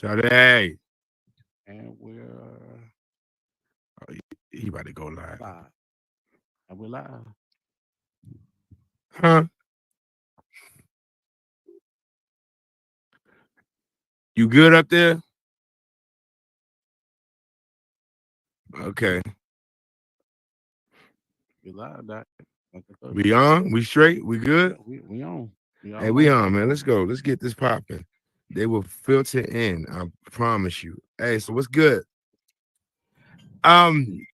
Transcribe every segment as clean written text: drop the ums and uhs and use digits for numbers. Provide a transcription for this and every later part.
Sade. And we're Oh, he about to go live. live. And we're live. Huh? You good up there? Okay. We live, Doc. Like I told We on? We straight? We you. Yeah, good? we on. We Hey, all we on. on, man. Let's go. Let's get this popping. They will filter in. I promise you. Hey, so what's good? Um,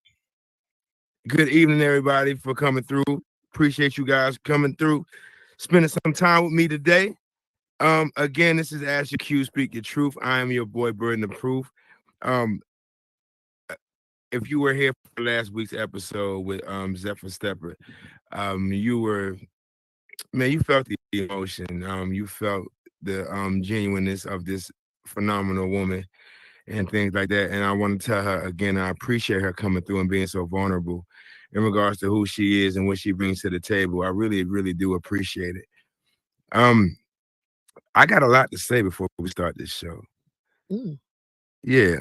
Good evening, everybody, for coming through. Appreciate you guys coming through, spending some time with me today. Again, this is Ashley Q, Speak Your Truth. I am your boy, Burden of Proof. Um, if you were here for last week's episode with Zephyr Stepper, you were, man, you felt the emotion. You felt the genuineness of this phenomenal woman and things like that. And I want to tell her again, I appreciate her coming through and being so vulnerable in regards to who she is and what she brings to the table. I really, really do appreciate it. Um, I got a lot to say before we start this show. Mm. Yeah.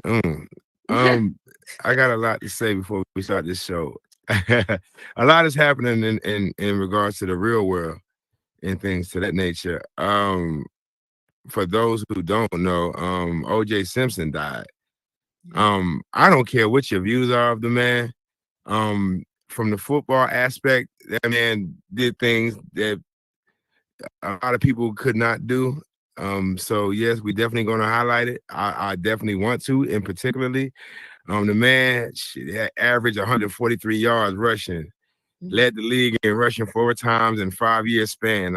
Um, I got a lot to say before we start this show. A lot is happening in regards to the real world and things to that nature. For those who don't know, OJ Simpson died. I don't care what your views are of the man. From the football aspect, that man did things that a lot of people could not do. So yes, we definitely going to highlight it. I definitely want to, and particularly, the man had averaged 143 yards rushing, led the league in rushing 4 times in 5 year span.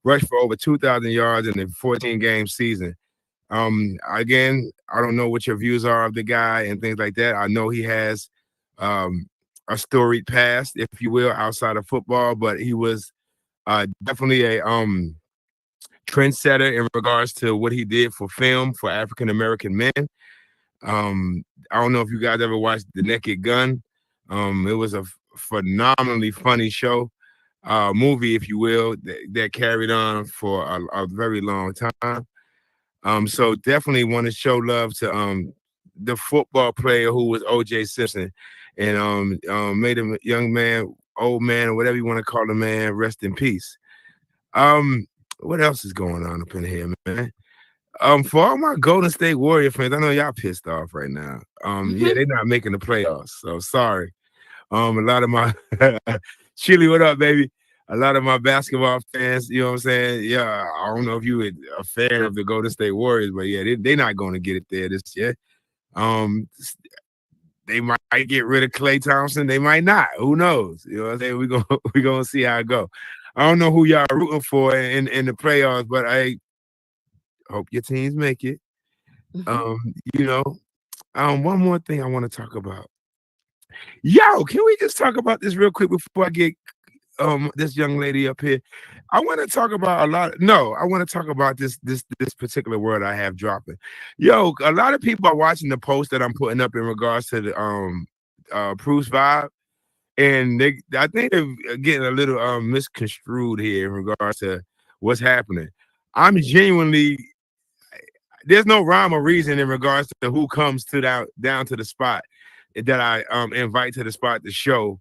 Rushed for over 2,000 yards in a 14-game season. Again, I don't know what your views are of the guy and things like that. I know he has um, a storied past, if you will, outside of football, but he was definitely a trendsetter in regards to what he did for film for African American men. I don't know if you guys ever watched The Naked Gun. It was a phenomenally funny show, movie, if you will, that carried on for a very long time. So definitely want to show love to the football player who was OJ Simpson, and made him a young man, old man, or whatever you want to call the man, rest in peace. Um, what else is going on up in here, man? For all my Golden State Warrior fans, I know y'all pissed off right now. Yeah, they're not making the playoffs, so sorry. A lot of my Chili, what up, baby? A lot of my basketball fans, you know what I'm saying? Yeah, I don't know if you were a fan of the Golden State Warriors, but yeah, they're not going to get it there this year. Um, they might get rid of Klay Thompson, they might not. Who knows? You know what I'm saying? We gonna see how it go. I don't know who y'all rooting for in the playoffs, but I hope your teams make it. You know, one more thing I want to talk about. Yo, can we just talk about this real quick before I get this young lady up here? I want to talk about I want to talk about this particular word I have dropping. Yo, a lot of people are watching the post that I'm putting up in regards to the Proof's vibe. And I think they're getting a little misconstrued here in regards to what's happening. I'm genuinely, there's no rhyme or reason in regards to who comes to down to the spot that I invite to the spot to show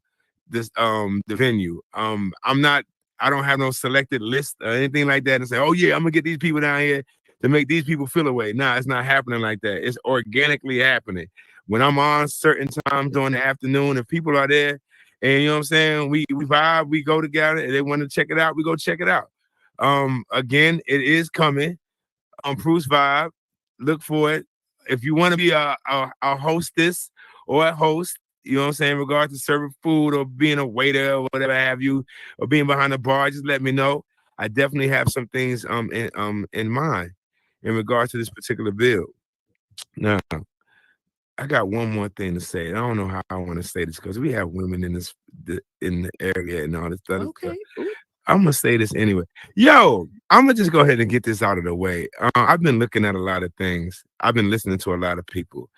this the venue. I don't have no selected list or anything like that and say, oh yeah, I'm gonna get these people down here to make these people feel away. Nah, it's not happening like that. It's organically happening. When I'm on certain times during the afternoon, if people are there and you know what I'm saying, we vibe, we go together, and they want to check it out, we go check it out. Again, it is coming on Proof's Vibe. Look for it. If you want to be a hostess or a host, you know what I'm saying, in regards to serving food or being a waiter or whatever have you, or being behind the bar, just let me know. I definitely have some things in mind in regards to this particular bill. Now, I got one more thing to say. I don't know how I want to say this because we have women in the area and all this other stuff. I'm gonna say this anyway. Yo, I'm gonna just go ahead and get this out of the way. I've been looking at a lot of things. I've been listening to a lot of people.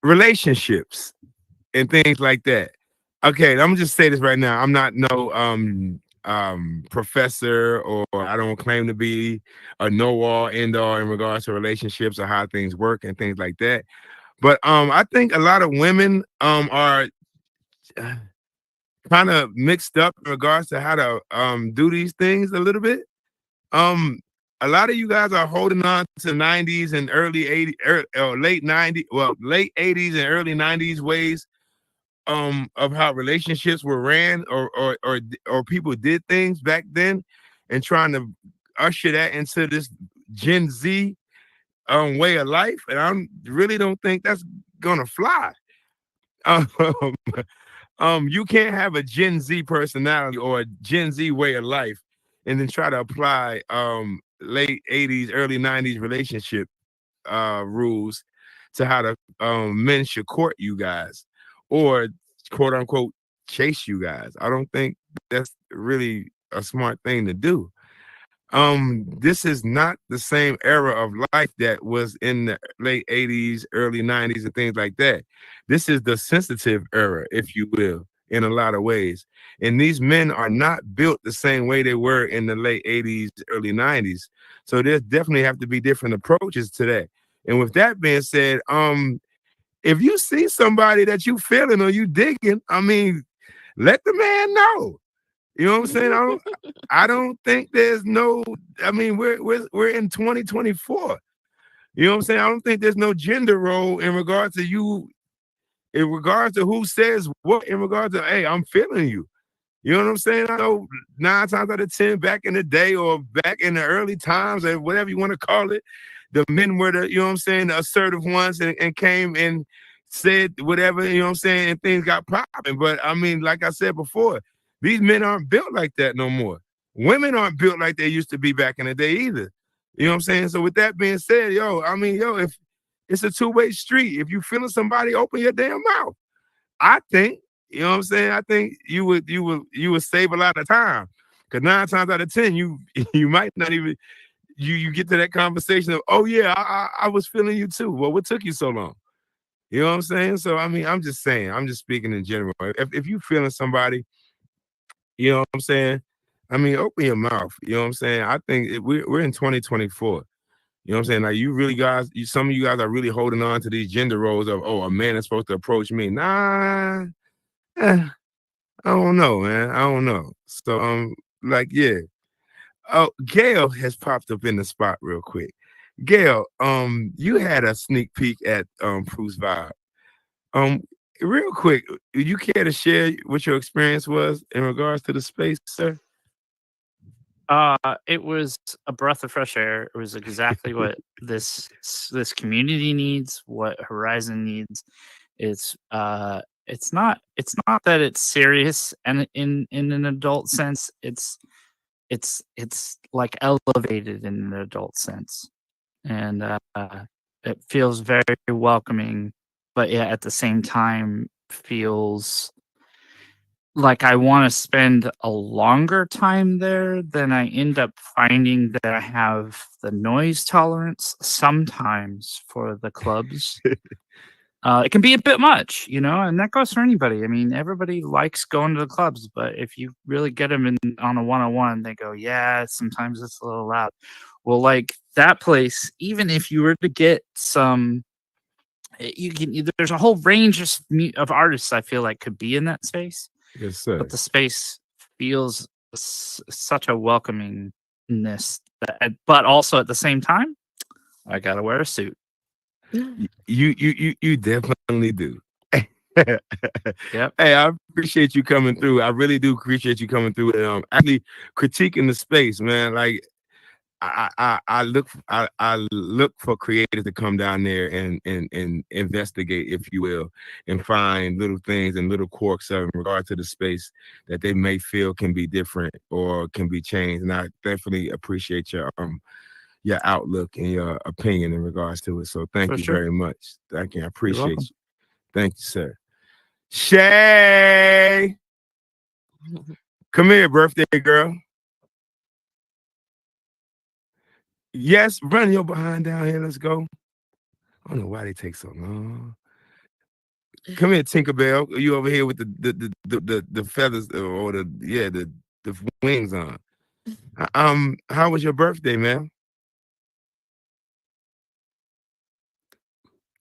Relationships and things like that. Okay, I'm gonna just say this right now. I'm not no professor, or I don't claim to be a know-all, end-all in regards to relationships or how things work and things like that. But I think a lot of women are kind of mixed up in regards to how to do these things a little bit. Um, a lot of you guys are holding on to 90s and early 80s, or late 90s, well, late 80s and early 90s ways of how relationships were ran, or people did things back then, and trying to usher that into this Gen Z way of life. And I really don't think that's gonna fly. Um, you can't have a Gen Z personality or a Gen Z way of life and then try to apply late 80s, early 90s relationship rules to how the men should court you guys, or quote unquote chase you guys. I don't think that's really a smart thing to do. This is not the same era of life that was in the late 80s, early 90s, and things like that. This is the sensitive era, if you will, in a lot of ways. And these men are not built the same way they were in the late 80s, early 90s. So there's definitely have to be different approaches to that. And with that being said, if you see somebody that you feeling or you digging, I mean, let the man know. You know what I'm saying? I don't think there's no. I mean, we're in 2024. You know what I'm saying? I don't think there's no gender role in regards to you, in regards to who says what, in regards to, hey, I'm feeling you. You know what I'm saying? I know 9 times out of 10 back in the day, or back in the early times, or whatever you want to call it, the men were the, you know what I'm saying, the assertive ones, and came and said whatever, you know what I'm saying, and things got popping. But I mean, like I said before, these men aren't built like that no more. Women aren't built like they used to be back in the day either. You know what I'm saying? So with that being said, I mean, if it's a two-way street, if you feeling somebody, open your damn mouth. I think, you know what I'm saying? I think you would save a lot of time. Cause 9 times out of 10, you might not even you get to that conversation of, oh yeah, I was feeling you too. Well, what took you so long? You know what I'm saying? So I mean, I'm just saying, I'm just speaking in general. If you feeling somebody, you know what I'm saying? I mean, open your mouth. You know what I'm saying? I think we're in 2024. You know what I'm saying? Like, you really guys, some of you guys are really holding on to these gender roles of, oh, a man is supposed to approach me. Nah, I don't know, man. I don't know. So like, yeah. Oh, Gail has popped up in the spot real quick. Gail, you had a sneak peek at Proof's Vibe. Um, real quick, would you care to share what your experience was in regards to the space, sir? It was a breath of fresh air. It was exactly what this community needs, what Horizon needs. It's not that it's serious and in an adult sense. It's like elevated in an adult sense, and it feels very welcoming, but yeah, at the same time feels like I want to spend a longer time there than I end up finding that I have the noise tolerance sometimes for the clubs. It can be a bit much, and that goes for anybody. I mean, everybody likes going to the clubs, but if you really get them in on a one-on-one, they go, yeah, sometimes it's a little loud. Well, like that place, even if you were to get some, you can. There's a whole range of artists I feel like could be in that space, Yes, sir. but the space feels such a welcomingness but also at the same time, I gotta wear a suit. You definitely do. Yep. Hey, I appreciate you coming through. I really do appreciate you coming through and actually critiquing the space, man. Like, I look for creators to come down there and investigate, if you will, and find little things and little quirks in regard to the space that they may feel can be different or can be changed. And I definitely appreciate your outlook and your opinion in regards to it. So thank For you sure. very much. Thank you. I You're appreciate welcome. you. Thank you, sir. Shay, come here, birthday girl. Yes, run your behind down here. Let's go. I don't know why they take so long. Come here, Tinkerbell. You over here with the feathers, or the the wings on. How was your birthday, man?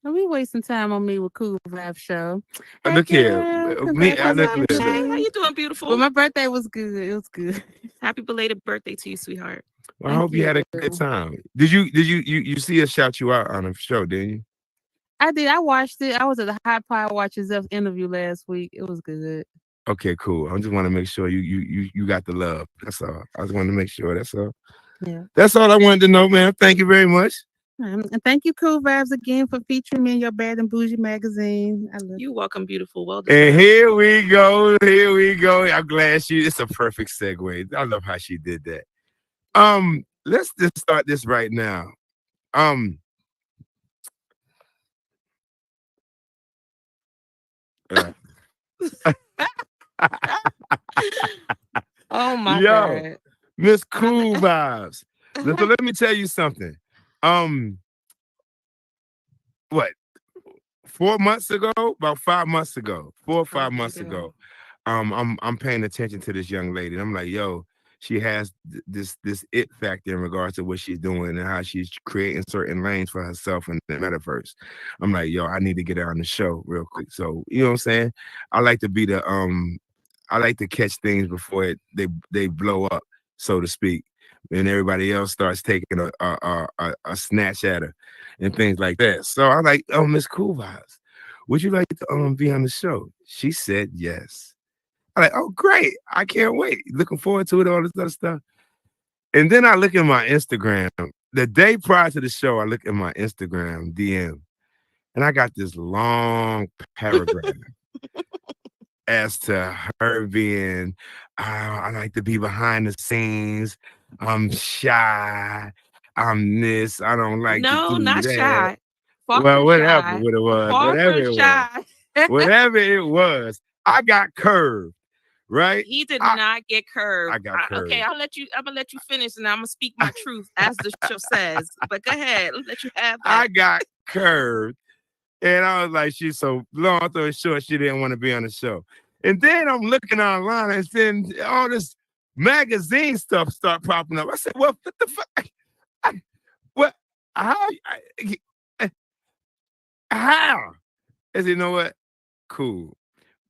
Don't be wasting time on me with Cool.Vibe show. Hey Look here, girl, me. What's Look, up, look, Shay? look. How congratulations. you doing, beautiful? But my birthday was good. It was good. Happy belated birthday to you, sweetheart. Well, I Thank hope you had a good you. time. Did you see us shout you out on the show? Didn't you? I did. I watched it. I was at the Hot Pie Watchers Up interview last week. It was good. Okay, cool. I just want to make sure you got the love. That's all. I just wanted to make sure. That's all. Yeah. That's all I wanted to know, man. Thank you very much. And thank you, Cool Vibes, again for featuring me in your Bad and Bougie magazine. I love You welcome, beautiful. Well And deserved. here we go. Here we go. I'm glad it's a perfect segue. I love how she did that. Let's just start this right now. Uh, Oh my yo, God. Miss Cool Vibes. So let me tell you something. What? 4 months ago, about 5 months ago, 4 or 5 months ago, I'm paying attention to this young lady. And I'm like, yo, she has this it factor in regards to what she's doing and how she's creating certain lanes for herself in the metaverse. I'm like, yo, I need to get her on the show real quick. So you know what I'm saying? I like to be I like to catch things before they blow up, so to speak, and everybody else starts taking a snatch at her and things like that. So I like, oh, Miss Cool Vibes, would you like to be on the show? She said yes. I'm like, oh, great. I can't wait. Looking forward to it, all this other stuff. And then I look at my Instagram. The day prior to the show, I look at my Instagram DM, and I got this long paragraph as to her being, I like to be behind the scenes. I'm shy. I'm this. I don't like to No, do not that. shy. Far Well, from whatever shy. it was, Far whatever from it was, shy. whatever it was, I got curved, right? He did I, not get curved. I got Okay, curved. I'm gonna let you finish, and I'm gonna speak my truth as the show says. But go ahead, I'll let you have that. I got curved. And I was like, she's so long story short, she didn't want to be on the show. And then I'm looking online and then all this magazine stuff start popping up. I said, well, what the fuck? What? How? How? I said, you know what? Cool.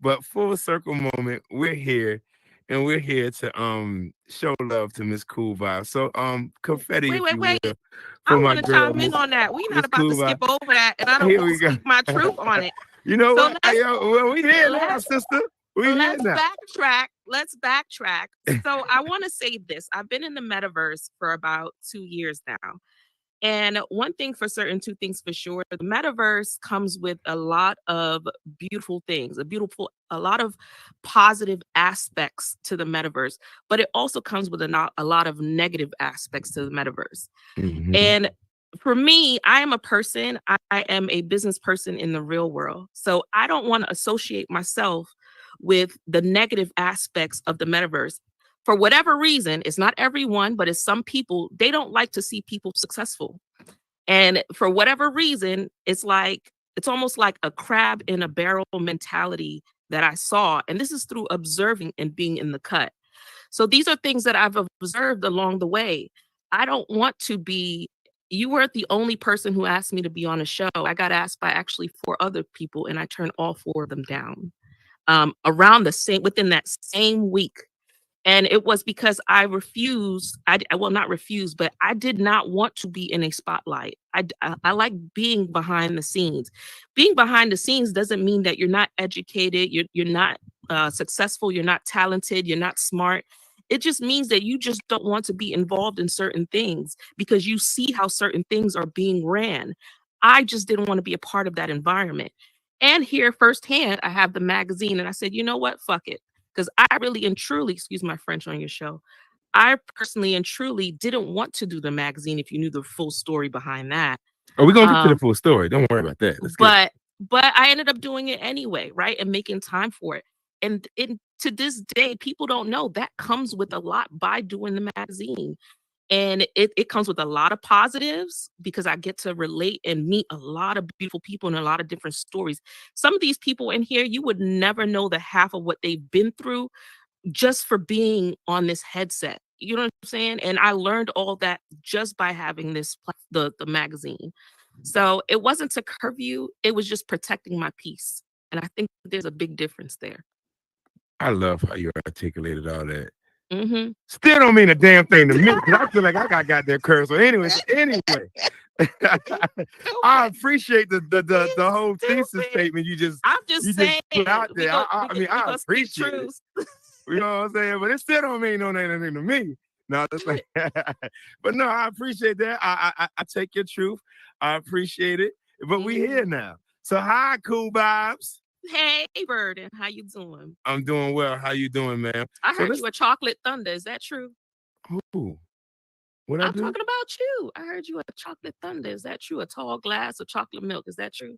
But full circle moment, we're here. And we're here to show love to Miss Cool Vibe. So confetti, Wait, if wait, you wait. will, I for my want to girl, chime in on that. We're not Miss about Cool to skip Vibe. over that, and I don't Here want we to go. speak my truth on it. You know So what? Well, we here now, let's sister. We here let's now. backtrack. Let's backtrack. So I want to say this. I've been in the metaverse for about 2 years now. And one thing for certain, two things for sure, the metaverse comes with a lot of beautiful things, a lot of positive aspects to the metaverse, but it also comes with a lot of negative aspects to the metaverse. Mhm. And for me, I am a person, I am a business person in the real world. So I don't want to associate myself with the negative aspects of the metaverse. For whatever reason, it's not everyone, but it's some people, they don't like to see people successful. And for whatever reason, it's almost like a crab in a barrel mentality that I saw. And this is through observing and being in the cut. So these are things that I've observed along the way. I don't want to be, you weren't the only person who asked me to be on a show. I got asked by actually 4 other people, and I turned all 4 of them down within that same week. And it was because I refused, well, not refused, but I did not want to be in a spotlight. I like being behind the scenes. Being behind the scenes doesn't mean that you're not educated, you're not successful, you're not talented, you're not smart. It just means that you just don't want to be involved in certain things because you see how certain things are being ran. I just didn't want to be a part of that environment. And here firsthand, I have the magazine, and I said, you know what? Fuck it. Because I really and truly, excuse my French on your show, I personally and truly didn't want to do the magazine if you knew the full story behind that. Oh, we're gonna get to the full story. Don't worry about that. Let's get But I ended up doing it anyway, right? And making time for it. And to this day, people don't know that comes with a lot by doing the magazine. And it comes with a lot of positives because I get to relate and meet a lot of beautiful people and a lot of different stories. Some of these people in here, you would never know the half of what they've been through just for being on this headset. You know what I'm saying? And I learned all that just by having the magazine. So it wasn't to curve you, it was just protecting my peace. And I think there's a big difference there. I love how you articulated all that. Mm-hmm. Still don't mean a damn thing to me, because I feel like I got that curve. So anyway, I appreciate the whole thesis statement you just saying put out there. I mean, I appreciate it. You know what I'm saying? But it still don't mean anything to me. No, that's like, but no, I appreciate that. I take your truth. I appreciate it. But we here now. So hi, Cool Vibes. Hey, Burden, how you doing? I'm doing well. How you doing, man? I heard you a chocolate thunder. Is that true? Who? What I'm talking about you. I heard you a chocolate thunder. Is that true? A tall glass of chocolate milk. Is that true?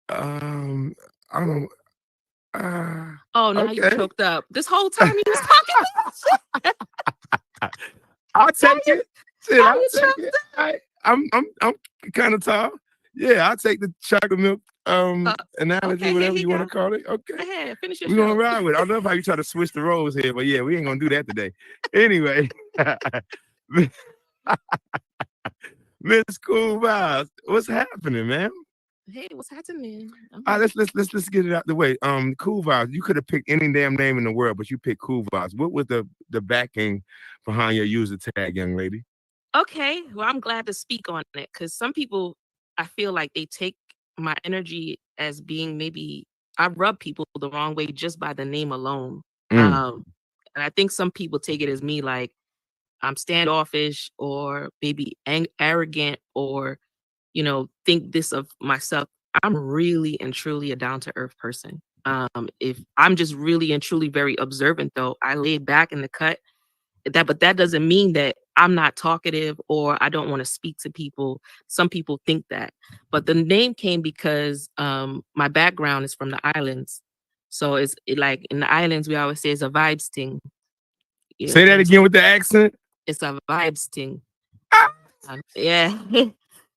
I don't. Oh, now you choked up. This whole time you was talking. I'll take it. I'll take it. I'm kind of tall. Yeah, I'll take the chocolate milk analogy, whatever you want to call it. Okay. Go ahead, finish your We're show. gonna ride with it. I love how you try to switch the roles here, but yeah, we ain't gonna do that today. Anyway. Miss Cool Vibes, what's happening, man? Hey, what's happening? Let's get it out the way. Cool Vibes. You could have picked any damn name in the world, but you picked Cool Vibes. What was the backing behind your user tag, young lady? Okay, well, I'm glad to speak on it because some people, I feel like they take my energy as being maybe I rub people the wrong way just by the name alone. And I think some people take it as me like I'm standoffish or maybe arrogant or, think this of myself. I'm really and truly a down to earth person. If I'm just really and truly very observant, though, I lay back in the cut. But that doesn't mean that I'm not talkative or I don't want to speak to people. Some people think that. But the name came because my background is from the islands. So it's like in the islands, we always say it's a vibes thing. Say that again with the accent. It's a vibes thing. Yeah.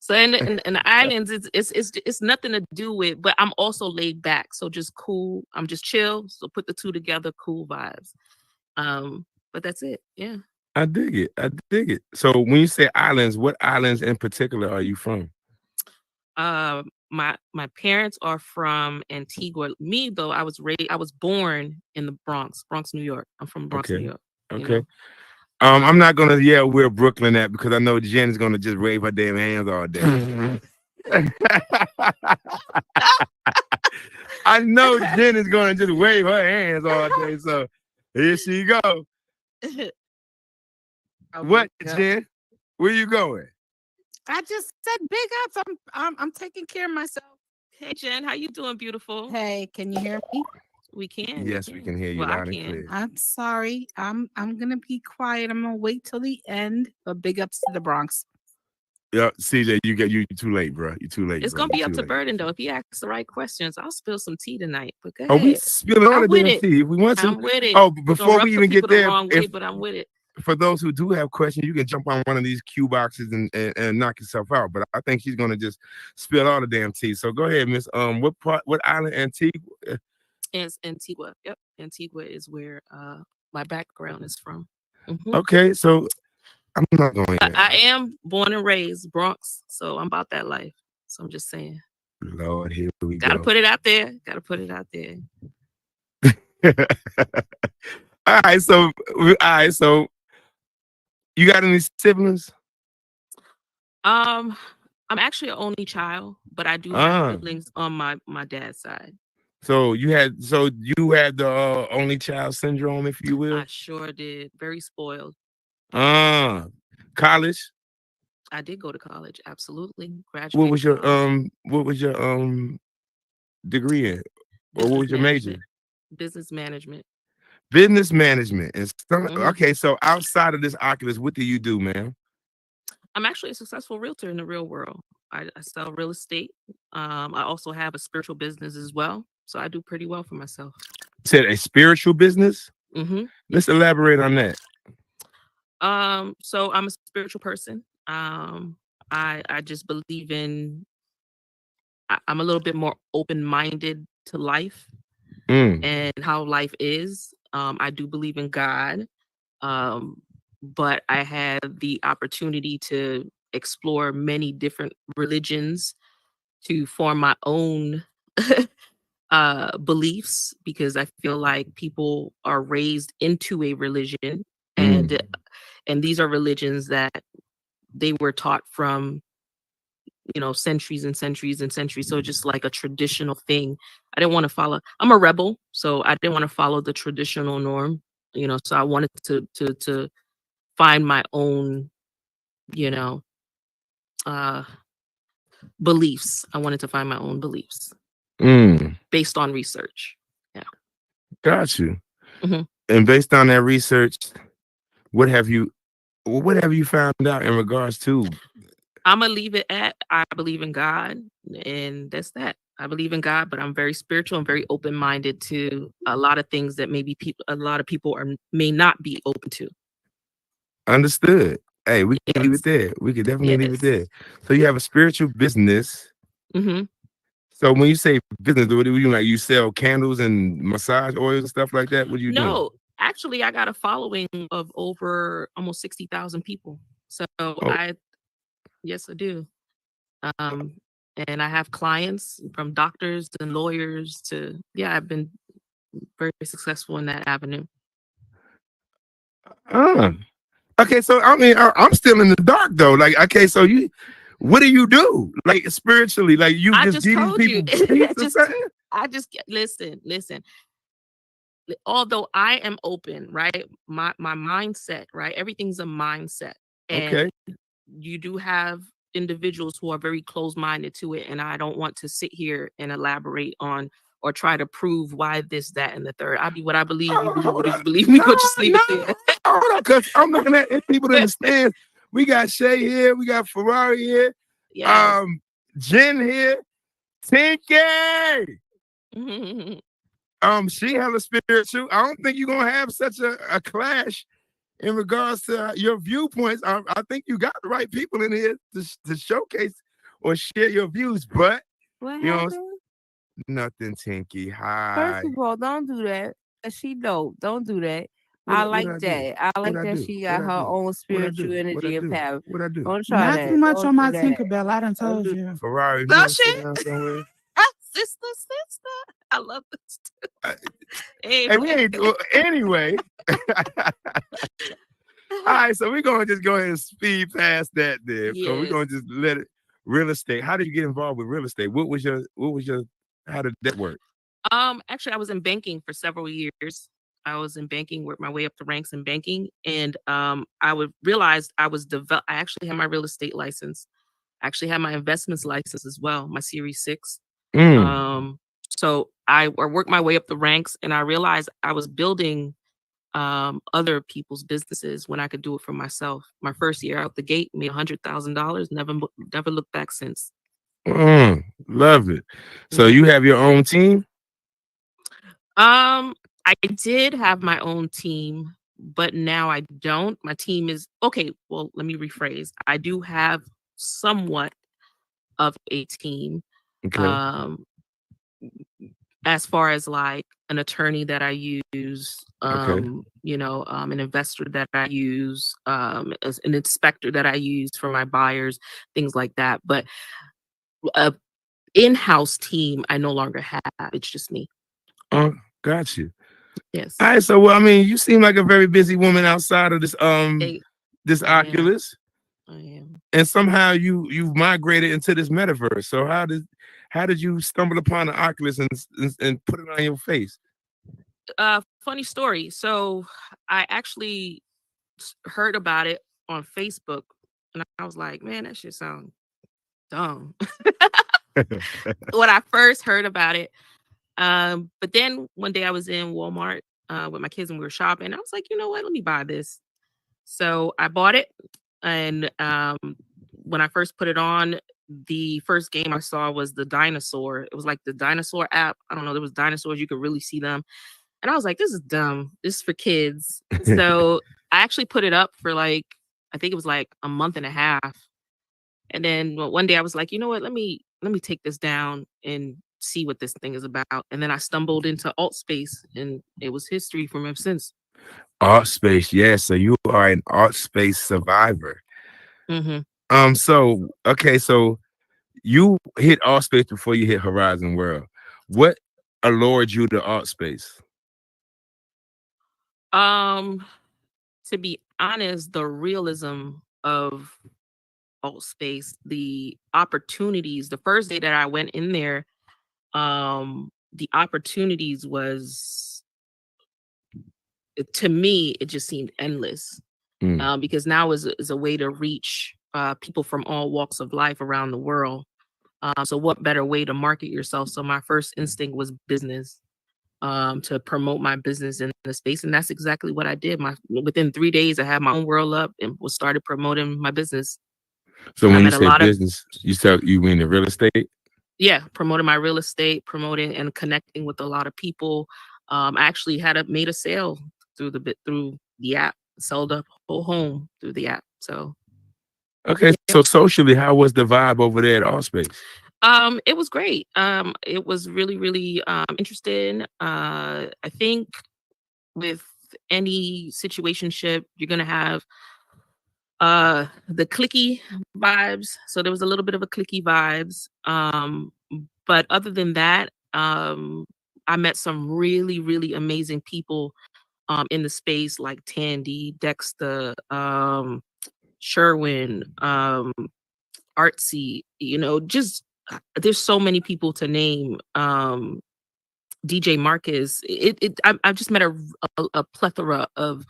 So in the islands, it's nothing to do with, but I'm also laid back. So just cool. I'm just chill. So put the two together, Cool Vibes. But that's it. Yeah. I dig it. So when you say islands, what islands in particular are you from? My parents are from Antigua. Me though, I was born in the Bronx, New York. I'm from Bronx, New York. Okay. I'm not gonna yell where Brooklyn at because I know Jen is gonna just wave her damn hands all day. I know Jen is gonna just wave her hands all day. So here she go. What, Jen? Where you going? I just said big ups. I'm taking care of myself. Hey Jen, how you doing, beautiful? Hey, can you hear me? We can. Yes, we can hear you loud and clear. I'm sorry. I'm gonna be quiet. I'm gonna wait till the end. But big ups to the Bronx. Yeah, CJ, you too late, bro. You're too late. It's bro. gonna be You're up too to late. Burden though. If he asks the right questions, I'll spill some tea tonight. But go Oh, ahead. we spilling all the damn tea if we want to. I'm with it. Oh, before we even get there, the wrong way, but I'm with it. For those who do have questions, you can jump on one of these cue boxes and knock yourself out. But I think she's gonna just spill all the damn tea. So go ahead, Miss. What island? Antigua? It's Antigua. Yep, Antigua is where my background is from. Okay, so I'm not going. I am born and raised Bronx, so I'm about that life. So I'm just saying. Lord, here we go. Gotta put it out there. Gotta put it out there. All right, so you got any siblings? I'm actually an only child, but I do have siblings on my dad's side. So you had the only child syndrome, if you will. I sure did. Very spoiled. College. I did go to college. Absolutely. Graduated. What was your degree in? Or what was your major? Business management. Business management. Okay, so outside of this Oculus, what do you do, man? I'm actually a successful realtor in the real world. I sell real estate. I also have a spiritual business as well. So I do pretty well for myself. You said a spiritual business? Let's elaborate on that. So I'm a spiritual person. I just believe in, I'm a little bit more open-minded to life and how life is. I do believe in God. But I had the opportunity to explore many different religions to form my own beliefs, because I feel like people are raised into a religion, and these are religions that they were taught from, centuries and centuries and centuries. So just like a traditional thing. I didn't want to follow. I'm a rebel, so I didn't want to follow the traditional norm. So I wanted to find my own, you know, uh, beliefs. I wanted to find my own beliefs based on research. Yeah. Got you. Mhm. And based on that research, what have you found out in regards to? I'm gonna leave it at I believe in God, and that's that. I believe in God, but I'm very spiritual and very open-minded to a lot of things that maybe a lot of people may not be open to. Understood. Hey, we can leave Yes. it there. We could definitely leave it Yes. there. So you have a spiritual business. Mm-hmm. So when you say business, what do you like? You sell candles and massage oils and stuff like that? What are you doing? No, actually, I got a following of over almost 60,000 people. So Oh. yes, I do. And I have clients from doctors and lawyers to, I've been very successful in that avenue. Okay, so I mean, I'm still in the dark though. Like, okay, so what do you do? Like spiritually, like you I just just give these told you. people peace or something? Listen. Although I am open, right? My mindset, right? Everything's a mindset. And Okay. you do have individuals who are very close-minded to it, and I don't want to sit here and elaborate on or try to prove why this, that, and the third. I be what I believe. You believe what you believe. We go just leave it there. Hold on, because I'm looking at people in the stands. We got Shay here, we got Ferrari here, Yes. Jen here, Tinky. She hella spiritual. I don't think you're gonna have such a clash in regards to your viewpoints. I think you got the right people in here to showcase or share your views, but What you know, happened? nothing, Tinky. Hi. First of all, don't do that. 'Cause she dope. Don't do that. What I I- what like I do? that. I like What I that do? she What got I her do? own What I spiritual do? What I energy and do? power. What I do? Don't try Not that. too much Don't on do my that. Tinkerbell. I done Don't told do you. Ferrari, you No wanna sit shit. down somewhere? Sister. I love this too. Hey, we ain't anyway. All right, so we're gonna just go ahead and speed past that there. So we're gonna just let it real estate. How did you get involved with real estate? What was your how did that work? Actually, I was in banking for several years. I was in banking, worked my way up the ranks in banking, and I would realize I actually had my real estate license. I actually had my investments license as well, my Series 6. So I worked my way up the ranks, and I realized I was building other people's businesses when I could do it for myself. My first year out the gate, made $100,000. Never looked back since. Love it. So you have your own team? I did have my own team, but now I don't. My team is okay. Well, let me rephrase. I do have somewhat of a team. Okay. As far as like an attorney that I use, Okay. an investor that I use, as an inspector that I use for my buyers, things like that. But a in-house team, I no longer have. It's just me. Oh, got you. Yes. All right. So, well, I mean, you seem like a very busy woman outside of this this Oculus. I am. And somehow you've migrated into this metaverse. So how did you stumble upon the Oculus and put it on your face? Funny story. So I actually heard about it on Facebook, and I was like, man, that shit sounds dumb. When I first heard about it. But then one day I was in Walmart with my kids and we were shopping. I was like, you know what? Let me buy this. So I bought it. And when I first put it on, the first game I saw was the dinosaur. It was like the dinosaur app. I don't know. There was dinosaurs. You could really see them. And I was like, this is dumb. This is for kids. So I actually put it up for I think it was like a month and a half. And then one day I was like, you know what? Let me take this down and see what this thing is about. And then I stumbled into alt space, and it was history from ever since. Art space, yeah. So you are an art space survivor. Mm-hmm. So okay, so you hit art space before you hit Horizon World. What allured you to art space? To be honest, the realism of alt space, the opportunities, the first day that I went in there, the opportunities was, to me, it just seemed endless. Because now is a way to reach people from all walks of life around the world. So what better way to market yourself? So my first instinct was business, to promote my business in the space. And that's exactly what I did. Within 3 days, I had my own world up and was started promoting my business. So when you say business, you mean the real estate? Yeah, promoting my real estate, promoting and connecting with a lot of people. I actually made a sale through the app, sold a whole home through the app. So okay, so socially, how was the vibe over there at Art Space? It was great. It was really, really interesting. I think with any situationship, you're gonna have the cliquey vibes. So there was a little bit of a cliquey vibes. But other than that, I met some really, really amazing people in the space, like Tandy, Dexter, Sherwin, Artsy, just there's so many people to name. DJ Marcus. I've just met a plethora of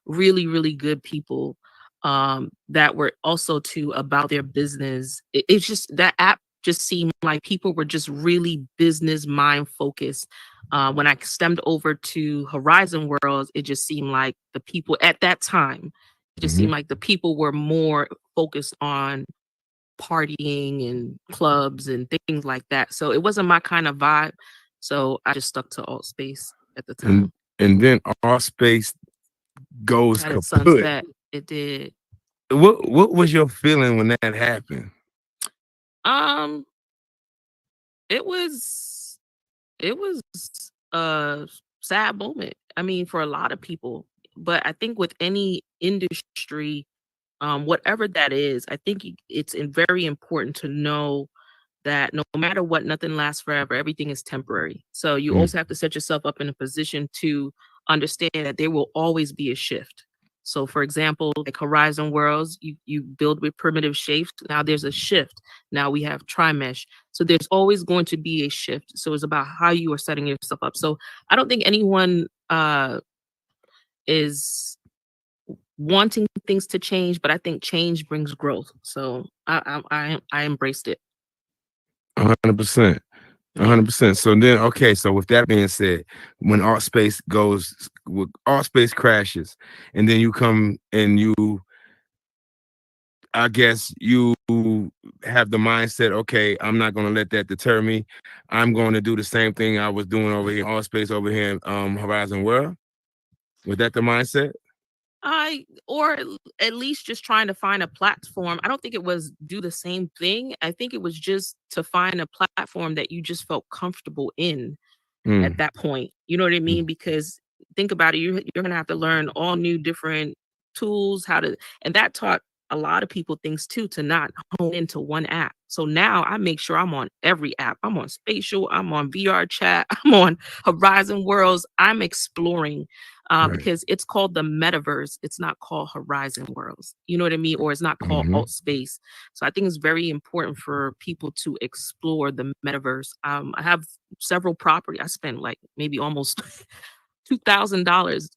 really, really good people that were also too about their business. It's just that app just seemed like people were just really business mind focused. When I stemmed over to Horizon Worlds, it just seemed like the people at that time, it just seemed like the people were more focused on partying and clubs and things like that. So it wasn't my kind of vibe. So I just stuck to alt space at the time. And then Art Space goes At its kaput. sunset, it did. What was your feeling when that happened? It was a sad moment. I mean, for a lot of people. But I think with any industry, whatever that is, I think it's very important to know that no matter what, nothing lasts forever. Everything is temporary. So you always have to set yourself up in a position to understand that there will always be a shift. So for example, like Horizon Worlds, you build with primitive shapes. Now there's a shift. Now we have tri-mesh. So there's always going to be a shift. So it's about how you are setting yourself up. So I don't think anyone is wanting things to change, but I think change brings growth. So I embraced it. 100%. 100%. So then, okay. So with that being said, when Art Space crashes, and then you come and I guess you have the mindset, okay, I'm not going to let that deter me. I'm going to do the same thing I was doing over here, Art Space over here in Horizon World. Was that the mindset? Or at least just trying to find a platform. I don't think it was do the same thing. I think it was just to find a platform that you just felt comfortable in at that point. You know what I mean? Because think about it, you're going to have to learn all new different tools, and that taught a lot of people things too, to not hone into one app. So now I make sure I'm on every app. I'm on Spatial, I'm on VR Chat, I'm on Horizon Worlds. I'm exploring because it's called the metaverse. It's not called Horizon Worlds. You know what I mean? Or it's not called alt space. So I think it's very important for people to explore the metaverse. I have several properties. I spent like maybe almost $2,000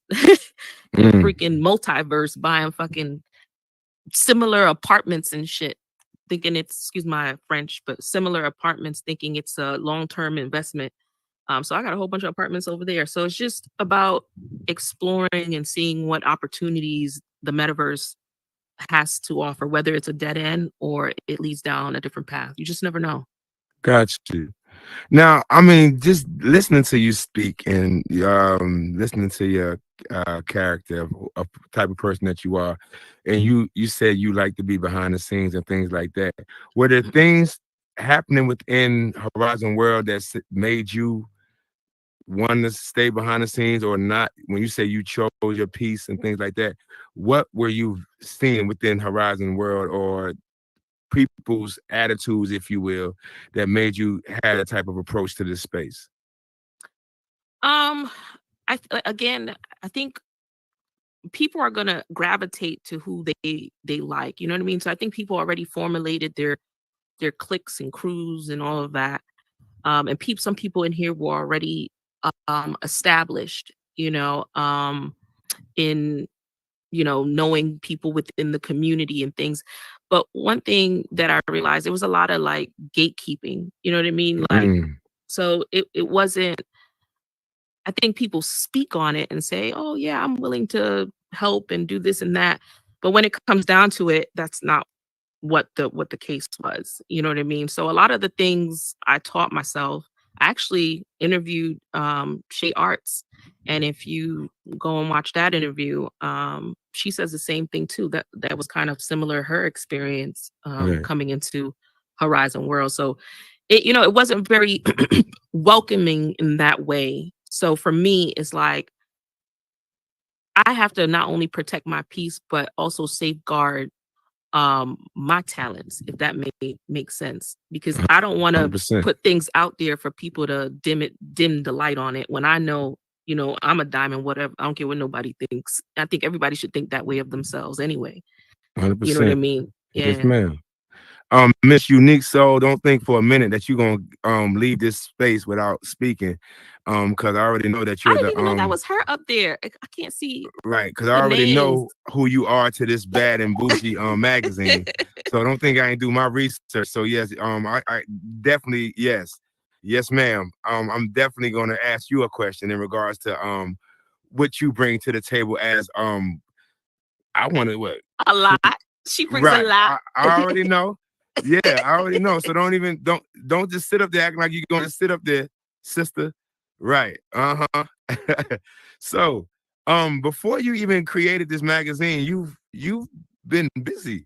in a freaking multiverse buying fucking similar apartments and shit, thinking it's, excuse my French, but similar apartments, thinking it's a long-term investment. So I got a whole bunch of apartments over there. So it's just about exploring and seeing what opportunities the metaverse has to offer, whether it's a dead end or it leads down a different path. You just never know. Got you. Now, I mean, just listening to you speak and listening to your character of type of person that you are, and you said you like to be behind the scenes and things like that. Were there things happening within Horizon World that's made you want to stay behind the scenes or not? When you say you chose your piece and things like that, what were you seeing within Horizon World or people's attitudes, if you will, that made you have that type of approach to this space? Again, I think people are gonna gravitate to who they like. You know what I mean? So I think people already formulated their cliques and crews and all of that. And some people in here were already established. In knowing people within the community and things. But one thing that I realized, it was a lot of like gatekeeping. You know what I mean? Like, so it wasn't. I think people speak on it and say, "Oh yeah, I'm willing to help and do this and that." But when it comes down to it, that's not what the case was. You know what I mean? So a lot of the things I taught myself, I actually interviewed Shay Arts. And if you go and watch that interview, she says the same thing too. That was kind of similar, her experience Right. coming into Horizon World. So it wasn't very welcoming in that way. So for me, it's like I have to not only protect my peace, but also safeguard my talents, if that makes sense, because I don't want to 100%. put things out there for people to dim the light on it when I know, I'm a diamond, whatever. I don't care what nobody thinks. I think everybody should think that way of themselves anyway. 100%. You know what I mean? Yes, Yeah. ma'am. Miss Unique Soul, don't think for a minute that you're gonna leave this space without speaking. Because I already know that I you're didn't the even know that was her up there. I can't see right, because I the already names. know who you are to this Bad and Bougie magazine. So don't think I ain't do my research. So yes, I definitely yes, ma'am. I'm definitely gonna ask you a question in regards to what you bring to the table as I want to what A lot. She brings a right. lot. I already know. Yeah, I already know. So don't just sit up there acting like you're gonna sit up there, sister. Right. Uh-huh. So before you even created this magazine, you've been busy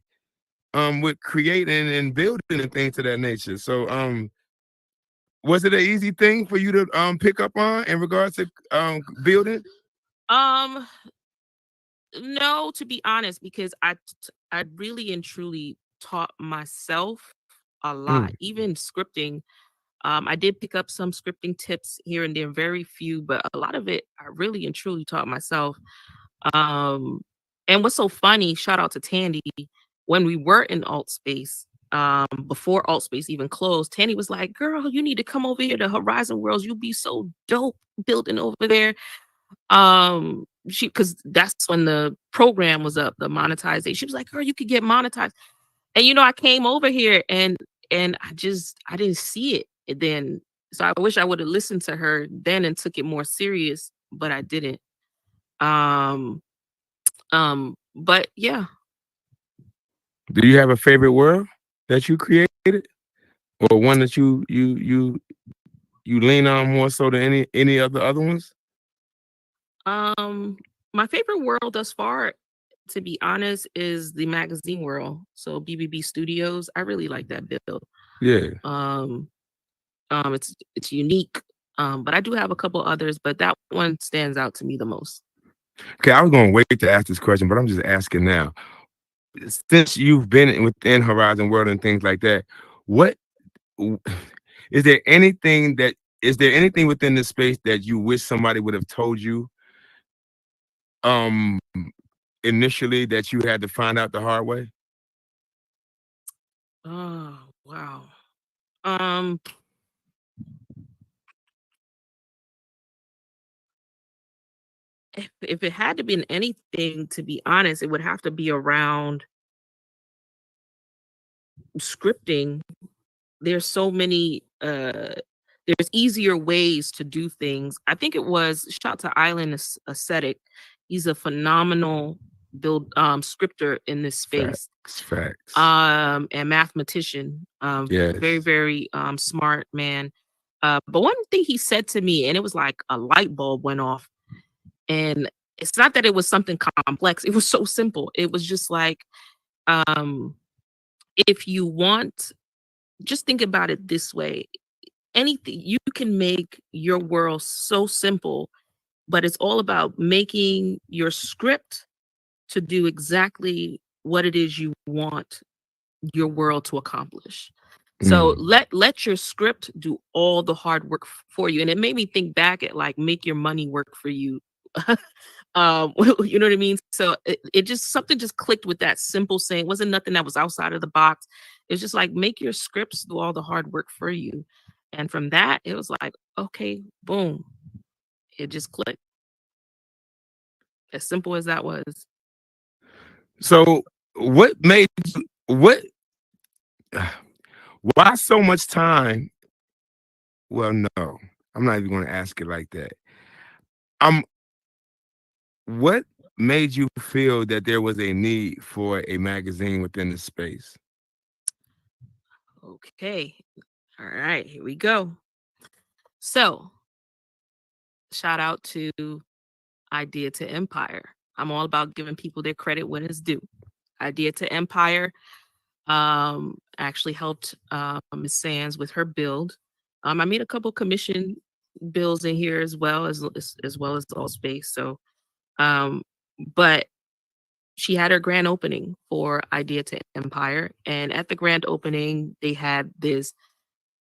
with creating and building and things of that nature. So was it an easy thing for you to pick up on in regards to building? Um, no, to be honest, because I really and truly taught myself a lot, even scripting. I did pick up some scripting tips here and there, very few, but a lot of it I really and truly taught myself. Um, and what's so funny, shout out to Tandy, when we were in alt space, before alt space even closed, Tandy was like, "Girl, you need to come over here to Horizon Worlds. You'll be so dope building over there." Because that's when the program was up, the monetization. She was like, "Girl, you could get monetized." And I came over here and I didn't see it then. So I wish I would have listened to her then and took it more serious, but I didn't. But yeah. Do you have a favorite world that you created, or one that you lean on more so than any of the other ones? My favorite world thus far, to be honest, is the magazine world. So BBB Studios, I really like that build. Yeah. It's unique. But I do have a couple others, but that one stands out to me the most. Okay, I was going to wait to ask this question, but I'm just asking now. Since you've been within Horizon World and things like that, what is there anything within this space that you wish somebody would have told you initially that you had to find out the hard way? Oh, wow. If it had to be in anything, to be honest, it would have to be around scripting. There's so many there's easier ways to do things. I think it was shout out to Island Ascetic. He's a phenomenal scripter in this space. Facts. And mathematician. Yes. Very, very smart man. But one thing he said to me, and it was like a light bulb went off. And it's not that it was something complex. It was so simple. It was just like, if you want just think about it this way. Anything, you can make your world so simple, but it's all about making your script to do exactly what it is you want your world to accomplish. So let your script do all the hard work for you. And it made me think back at like make your money work for you. You know what I mean? So it just something just clicked with that simple saying. It wasn't nothing that was outside of the box. It's just like make your scripts do all the hard work for you. And from that, it was like, okay, boom. It just clicked. As simple as that was. So what made what why so much time? Well, no, I'm not even going to ask it like that. What made you feel that there was a need for a magazine within the space? Okay. All right, here we go. So, shout out to Idea to Empire. I'm all about giving people their credit when it's due. Idea to Empire actually helped Ms. Sands with her build. I made a couple commission bills in here as well as All Space. So, but she had her grand opening for Idea to Empire, and at the grand opening, they had this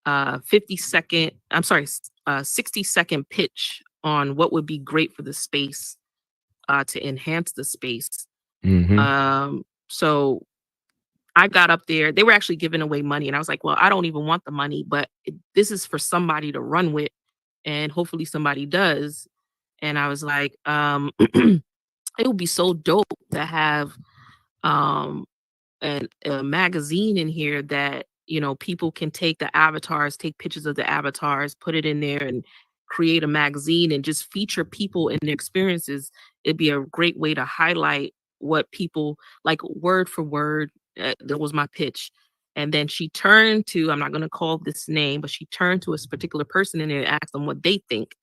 60-second pitch on what would be great for the space to enhance the space. So I got up there. They were actually giving away money, and I was like, well, I don't even want the money, but this is for somebody to run with, and hopefully somebody does. And I was like, it would be so dope to have a magazine in here that, you know, people can take the avatars, take pictures of the avatars, put it in there and create a magazine and just feature people and their experiences. It'd be a great way to highlight what people like word for word. That was my pitch. And then she turned to, I'm not going to call this name, but she turned to a particular person in there and asked them what they think.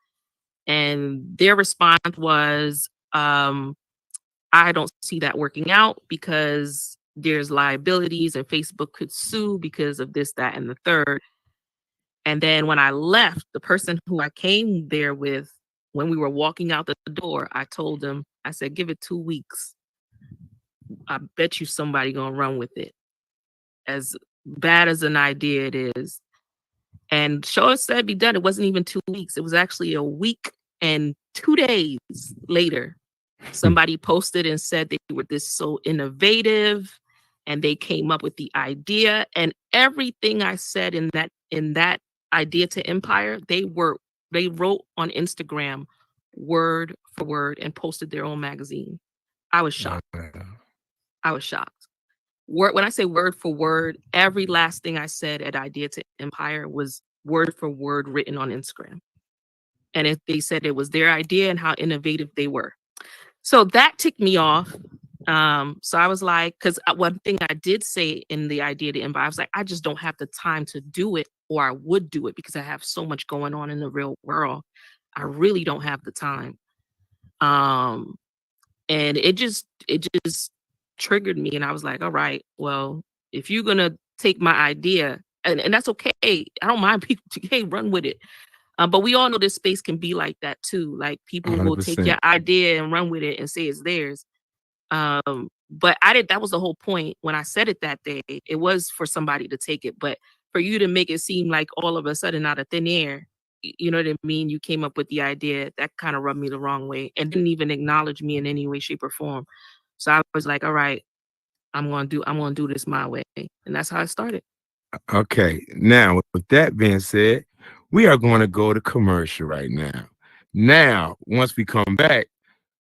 And their response was, I don't see that working out because there's liabilities and Facebook could sue because of this, that, and the third. And then when I left, the person who I came there with, when we were walking out the door, I told them, I said, give it 2 weeks. I bet you somebody gonna run with it. As bad as an idea it is. And show us said be done. It wasn't even 2 weeks. It was actually a week and 2 days later. Somebody posted and said they were this so innovative and they came up with the idea, and everything I said in that Idea to Empire, they wrote on Instagram word for word and posted their own magazine. I was shocked. I was shocked. When I say word for word, every last thing I said at Idea to Empire was word for word written on Instagram. And if they said it was their idea and how innovative they were. So that ticked me off. So I was like, because one thing I did say in the Idea to Empire, I was like, I just don't have the time to do it, or I would do it because I have so much going on in the real world. I really don't have the time. And it just triggered me. And I was like, all right, well, if you're going to take my idea, and that's okay. I don't mind people to, hey, run with it. But we all know this space can be like that too. Like people 100%. Will take your idea and run with it and say it's theirs. But that was the whole point when I said it that day. It was for somebody to take it, but for you to make it seem like all of a sudden out of thin air, you know what I mean? You came up with the idea, that kind of rubbed me the wrong way and didn't even acknowledge me in any way, shape, or form. So I was like, all right, I'm gonna do this my way. And that's how I started. Okay. Now, with that being said, we are going to go to commercial right now. Now, once we come back,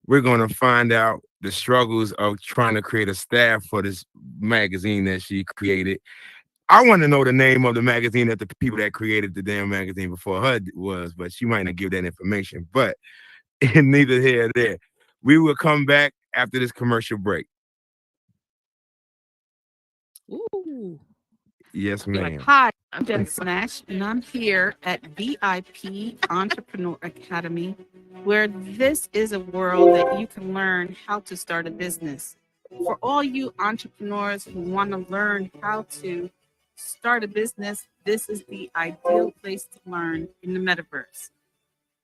we're going to find out the struggles of trying to create a staff for this magazine that she created. I want to know the name of the magazine that the people that created the damn magazine before her was, but she might not give that information. But neither here nor there. We will come back after this commercial break. Ooh. Yes, ma'am. Hi, I'm Jen Nash, and I'm here at VIP Entrepreneur Academy, where this is a world that you can learn how to start a business. For all you entrepreneurs who want to learn how to start a business, this is the ideal place to learn in the metaverse.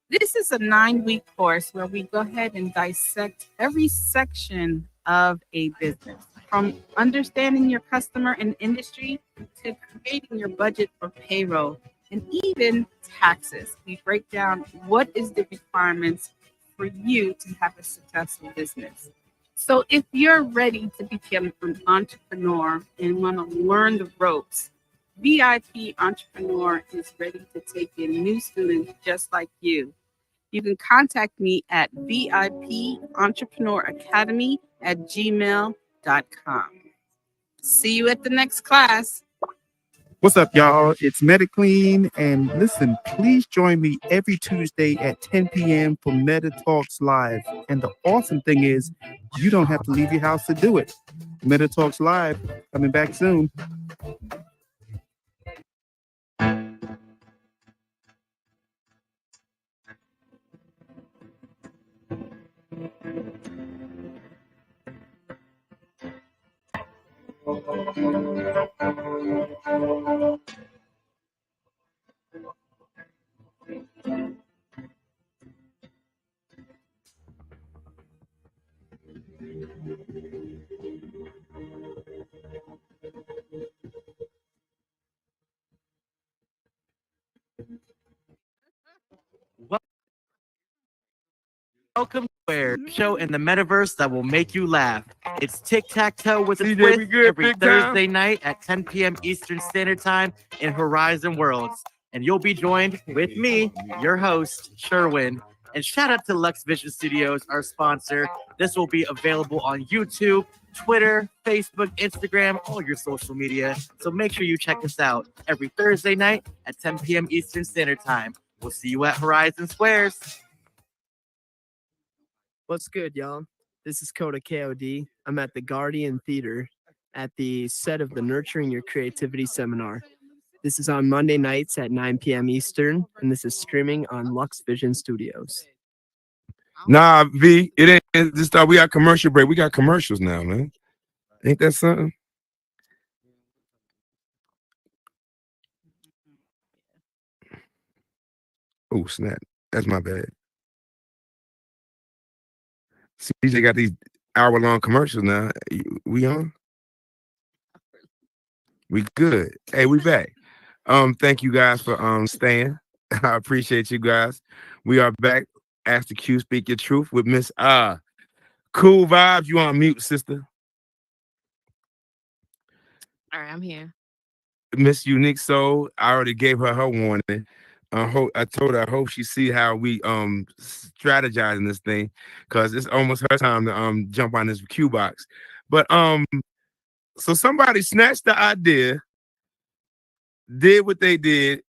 This is a 9-week course where we go ahead and dissect every section of a business, from understanding your customer and industry to creating your budget for payroll and even taxes. We break down what is the requirements for you to have a successful business. So if you're ready to become an entrepreneur and want to learn the ropes, VIP Entrepreneur is ready to take in new students just like you. You can contact me at VIPEntrepreneur@gmail.com. See you at the next class. What's up, y'all? It's MetaClean, and listen, please join me every Tuesday at 10 p.m. for Meta Talks Live. And the awesome thing is, you don't have to leave your house to do it. Meta Talks Live, coming back soon. Welcome to a show in the metaverse that will make you laugh. It's Tic-Tac-Toe with a CJ, twist we good, every big time? Thursday night at 10 p.m. Eastern Standard Time in Horizon Worlds. And you'll be joined with me, your host, Sherwin. And shout out to Lux Vision Studios, our sponsor. This will be available on YouTube, Twitter, Facebook, Instagram, all your social media. So make sure you check us out every Thursday night at 10 p.m. Eastern Standard Time. We'll see you at Horizon Squares. What's good, y'all? This is Coda KOD. I'm at the Guardian Theater at the set of the Nurturing Your Creativity seminar. This is on Monday nights at 9 p.m. Eastern, and this is streaming on Lux Vision Studios. Nah, V, it ain't this stuff. We got commercial break. We got commercials now, man. Ain't that something? Oh, snap. That's my bad. CJ got these hour-long commercials now. We on? We good. Hey, we back. Thank you guys for staying. I appreciate you guys. We are back. Ask the Q, speak your truth with Miss Cool Vibes. You on mute, sister? All right, I'm here. Miss Unique Soul. I already gave her warning. I told her I hope she see how we strategize in this thing, because it's almost her time to jump on this Q box. But so somebody snatched the idea, did what they did,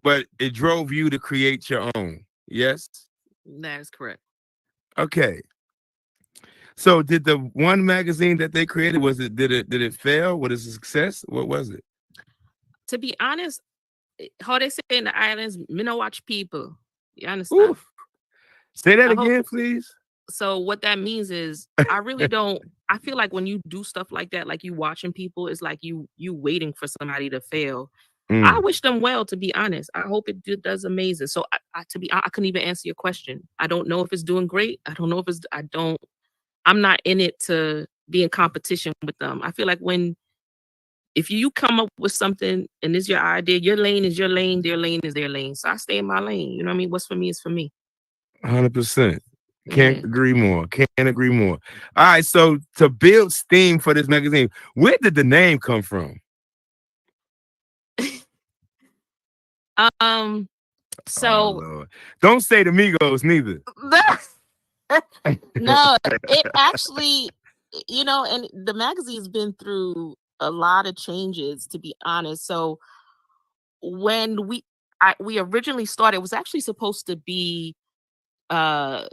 but it drove you to create your own. Yes? That is correct. Okay. So did the one magazine that they created, did it fail? Was it a success? What was it? To be honest, how they say in the islands, me no watch people. You understand? Oof. Say that I hope- again, please. So what that means is I really don't. I feel like when you do stuff like that, like you watching people, it's like you waiting for somebody to fail. I wish them well, to be honest. I hope it does amazing. So I couldn't even answer your question. I don't know if it's doing great. I don't know if I'm not in it to be in competition with them. I feel like if you come up with something and it's your idea, your lane is your lane, their lane is their lane. So I stay in my lane. You know what I mean? What's for me is for me. 100%. Can't agree more. Can't agree more. All right. So to build steam for this magazine, where did the name come from? So Lord. Don't say the Migos neither. No, it actually, and the magazine's been through a lot of changes, to be honest. So when we originally started, it was actually supposed to be for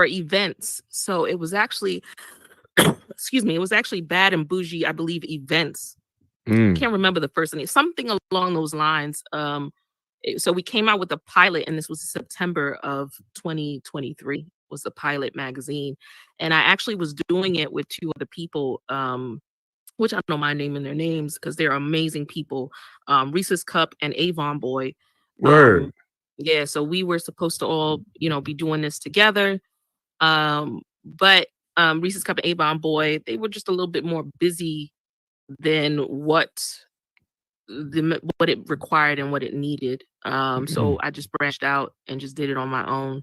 events. So it was actually excuse me, it was actually Bad and Bougie, I believe, Events. Can't remember the first name, something along those lines. So we came out with a pilot, and this was September of 2023 was the pilot magazine. And I actually was doing it with two other people. which I don't mind naming their names because they're amazing people. Reese's Cup and Avon Boy. Word. Yeah, so we were supposed to all, be doing this together. But Reese's Cup and Avon Boy, they were just a little bit more busy than what it required and what it needed. So I just branched out and just did it on my own.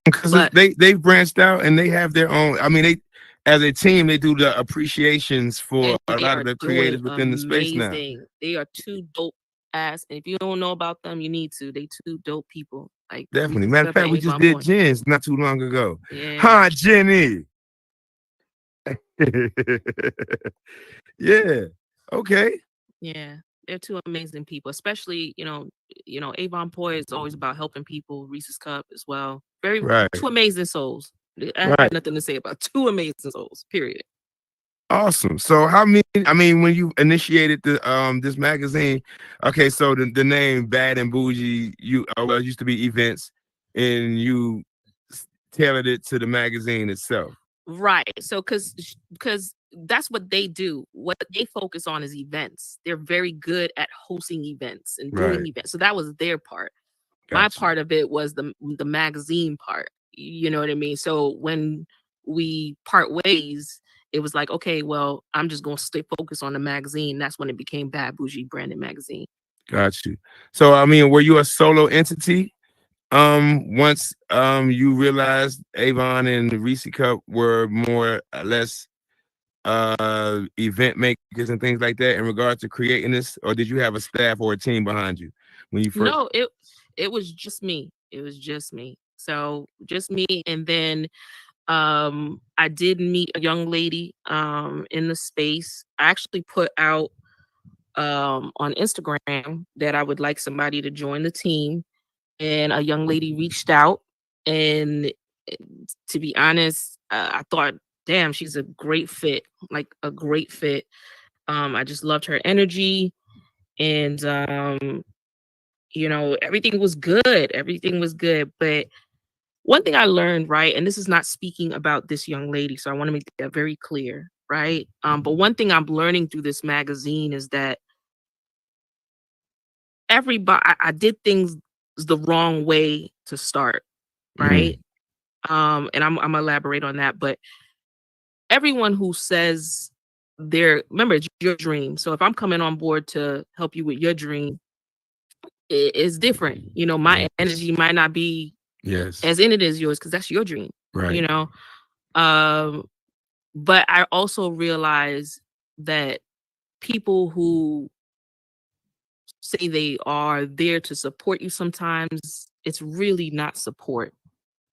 Because they branched out and they have their own. I mean, they as a team they do the appreciations for a lot of the creators within the space now. They are two dope ass. And if you don't know about them, you need to. They two dope people. Like Definitely. Matter of fact, we just did Jen's not too long ago. Yeah. Huh, Jenny? Yeah. Okay. Yeah. They're two amazing people, especially, Avon Boy is always about helping people. Reese's Cup as well. Two amazing souls. I have nothing to say about two amazing souls, period. Awesome. So when you initiated the this magazine, okay, so the name Bad and Bougie, it used to be events, and you tailored it to the magazine itself. Right. So because that's what they do. What they focus on is events. They're very good at hosting events and doing events. So that was their part. Gotcha. My part of it was the magazine part. You know what I mean? So when we part ways, it was like, okay, well, I'm just going to stay focused on the magazine. That's when it became Bad Bougie Branded Magazine. Got you. So, were you a solo entity? Once you realized Avon and the Reese Cup were more or less event makers and things like that in regard to creating this, or did you have a staff or a team behind you when you first? No, it was just me. It was just me. So just me, and then I did meet a young lady in the space. I actually put out on Instagram that I would like somebody to join the team, and a young lady reached out, and to be honest, I thought, damn, she's a great fit, like a great fit. I just loved her energy, and everything was good. Everything was good. But one thing I learned, right, and this is not speaking about this young lady, so I want to make that very clear, right? But one thing I'm learning through this magazine is that I did things the wrong way to start, right? And I'm gonna elaborate on that. But everyone who says remember, it's your dream. So if I'm coming on board to help you with your dream, it's different. My energy might not be as in it is yours because that's your dream. Right. But I also realize that people who say they are there to support you, sometimes it's really not support.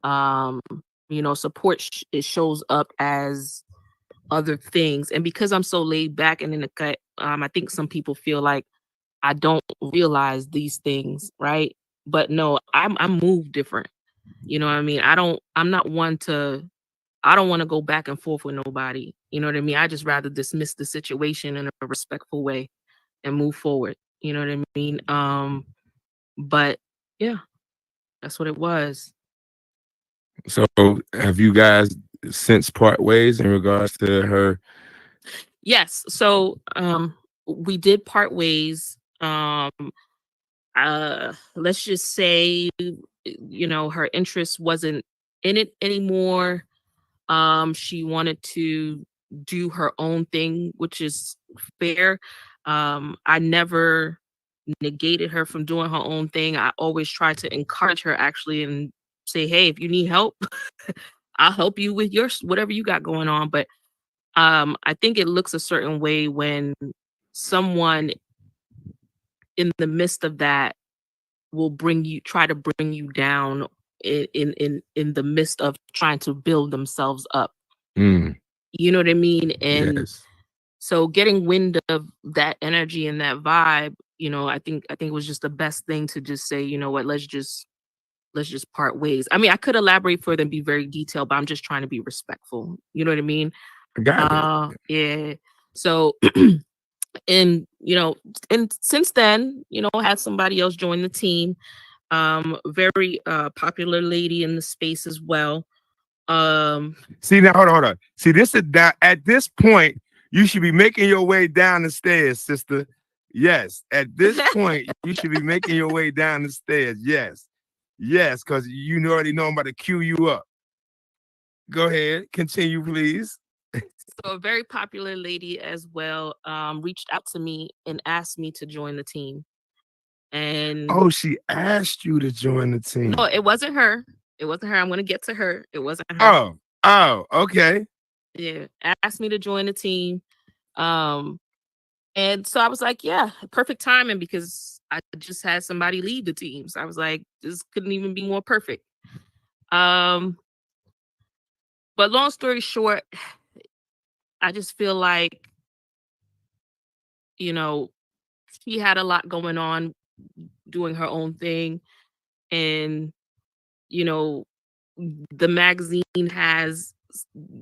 Support it shows up as other things. And because I'm so laid back and in the cut, I think some people feel like I don't realize these things, right? But no, I'm moved different. You know what I mean? I don't want to go back and forth with nobody. You know what I mean? I just rather dismiss the situation in a respectful way and move forward. You know what I mean? But yeah, that's what it was. So have you guys since part ways in regards to her? Yes. So we did part ways. Let's just say, her interest wasn't in it anymore. She wanted to do her own thing, which is fair. I never negated her from doing her own thing. I always try to encourage her actually and say, hey, if you need help, I'll help you with whatever you got going on. But I think it looks a certain way when someone in the midst of that will try to bring you down in the midst of trying to build themselves up. You know what I mean? And so getting wind of that energy and that vibe, I think it was just the best thing to just say, you know what, let's just part ways. I mean, I could elaborate further and be very detailed, but I'm just trying to be respectful. You know what I mean? Got it. Yeah. So and since then, I had somebody else join the team. Very popular lady in the space as well. See, now hold on. See, this is that at this point You should be making your way down the stairs, sister. Yes. At this point, you should be making your way down the stairs. Yes. Yes, because you already know I'm about to cue you up. Go ahead. Continue, please. So a very popular lady as well reached out to me and asked me to join the team. And oh, she asked you to join the team. No, it wasn't her. It wasn't her. I'm going to get to her. It wasn't her. Oh, okay. Yeah, asked me to join the team. And so I was like, yeah, perfect timing because I just had somebody leave the team. So I was like, this couldn't even be more perfect. But long story short, I just feel like, she had a lot going on doing her own thing. And, the magazine has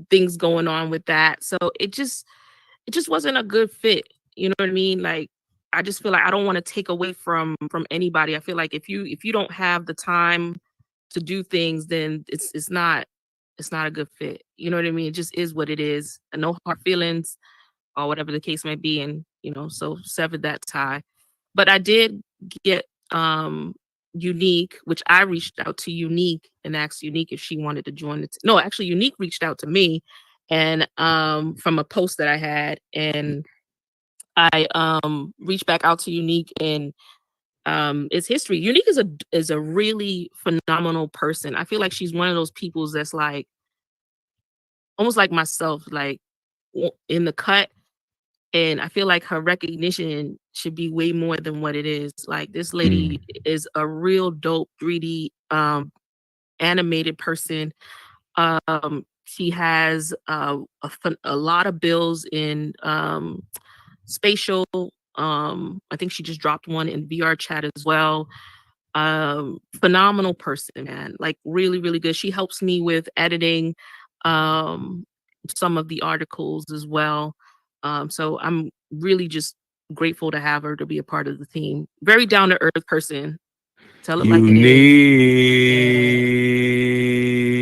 things going on with that. So it just wasn't a good fit. You know what I mean? Like, I just feel like I don't want to take away from anybody. I feel like if you don't have the time to do things, then it's not a good fit. You know what I mean? It just is what it is. And no hard feelings or whatever the case may be. And, so severed that tie. But I did get Unique, which I reached out to Unique and asked Unique if she wanted to join it. No, actually Unique reached out to me and from a post that I had, and I reached back out to Unique, and it's history. Unique is a really phenomenal person. I feel like she's one of those people that's like almost like myself, like in the cut. And I feel like her recognition should be way more than what it is. Like, this lady is a real dope 3D animated person. She has a lot of bills in spatial. I think she just dropped one in VR chat as well. Phenomenal person, man. Like, really, really good. She helps me with editing some of the articles as well. So I'm really just grateful to have her to be a part of the team. Very down to earth person. Tell it like it is.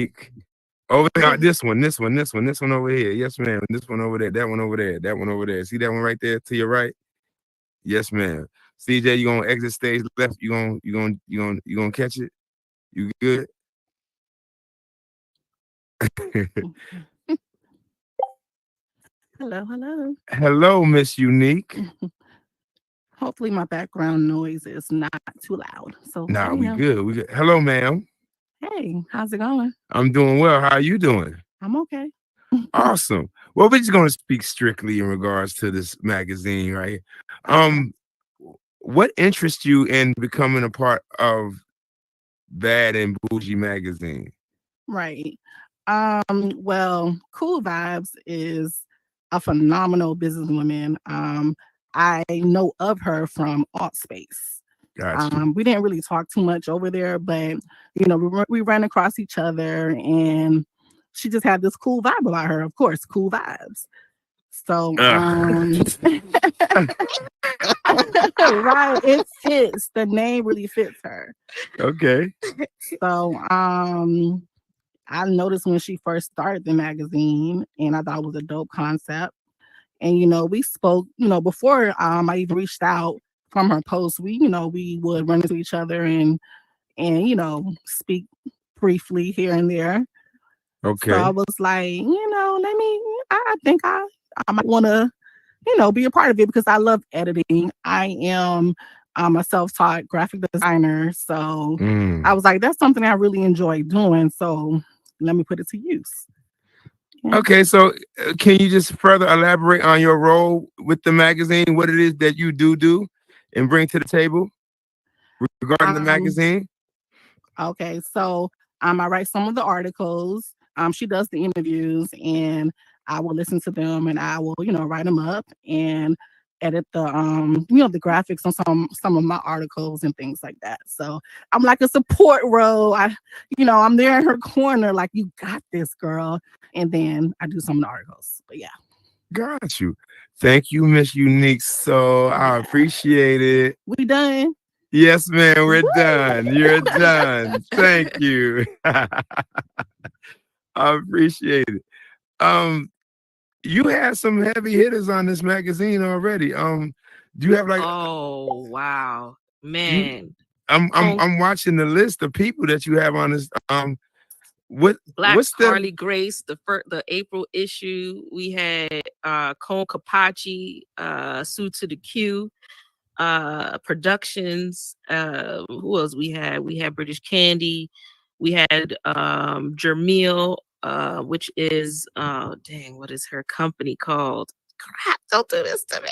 Unique. Over there, this one over here. Yes, ma'am. This one over there. That one over there. That one over there. See that one right there to your right? Yes, ma'am. CJ, you gonna exit stage left? You gonna catch it? You good? Hello. Hello, Miss Unique. Hopefully my background noise is not too loud. So Nah, we good. We good. Hello, ma'am. Hey, how's it going? I'm doing well. How are you doing? I'm okay. Awesome. Well, we're just gonna speak strictly in regards to this magazine, right? What interests you in becoming a part of Bad and Bougie magazine? Right. Well, Cool Vibes is a phenomenal businesswoman. I know of her from Alt Space. Gotcha. We didn't really talk too much over there, but we ran across each other, and she just had this cool vibe about her. Of course, Cool Vibes. So, right, it fits. The name really fits her. Okay. So, I noticed when she first started the magazine, and I thought it was a dope concept. And we spoke. Before I even reached out from her post, we would run into each other and speak briefly here and there. Okay. So I was like, let me. I think I might want to, be a part of it because I love editing. I am a self-taught graphic designer, so I was like, that's something I really enjoy doing. So let me put it to use. Yeah. Okay, so can you just further elaborate on your role with the magazine? What it is that you do and bring to the table regarding the magazine? Okay, so I write some of the articles. She does the interviews, and I will listen to them, and I will, write them up and edit the the graphics on some of my articles and things like that. So I'm like a support role. I'm there in her corner, like, you got this, girl. And then I do some of the articles. But yeah. Got you. Thank you, Miss Unique. So I appreciate it. We done. Yes, ma'am, we're done. You're done. Thank you. I appreciate it. you had some heavy hitters on this magazine already. Do you have like Oh wow, man. I'm watching the list of people that you have on this. Black What's the Harley Grace, the April issue, we had Cone Capaci, Sue to the Q, Productions. Who else we had? We had British Candy, we had Jermeel, which is dang, what is her company called? Crap, don't do this to me.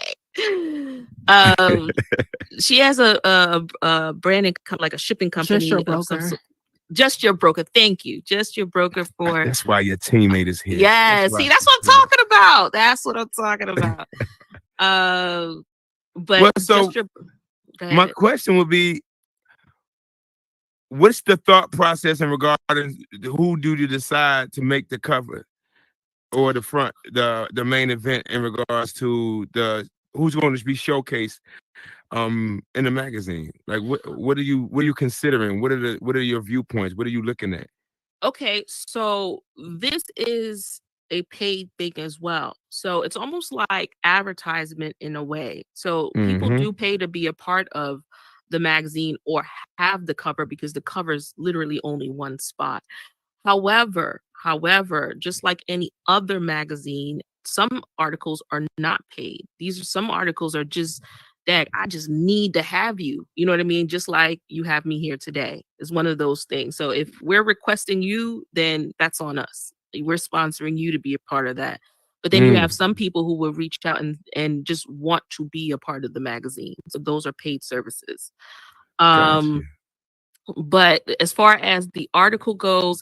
She has a branding like a shipping company. Just Your of some Broker. sort. Just Your Broker. Thank you. Just Your Broker for. That's why your teammate is here. Yeah, see, that's what I'm talking about. That's what I'm talking about. But Well, so Just Your. Go my ahead. question would be, what's the thought process in regarding who do you decide to make the cover or the front, the main event in regards to the who's going to be showcased in the magazine? Like what are you considering? What are your viewpoints? What are you looking at? Okay, so this is a paid thing as well. So it's almost like advertisement in a way. So people Mhm. do pay to be a part of the magazine or have the cover because the cover is literally only one spot. However, just like any other magazine, some articles are not paid. Some articles are just that I just need to have you. You know what I mean? Just like you have me here today is one of those things. So if we're requesting you, then that's on us. We're sponsoring you to be a part of that. But then you have some people who will reach out and just want to be a part of the magazine. So those are paid services. Gotcha. But as far as the article goes,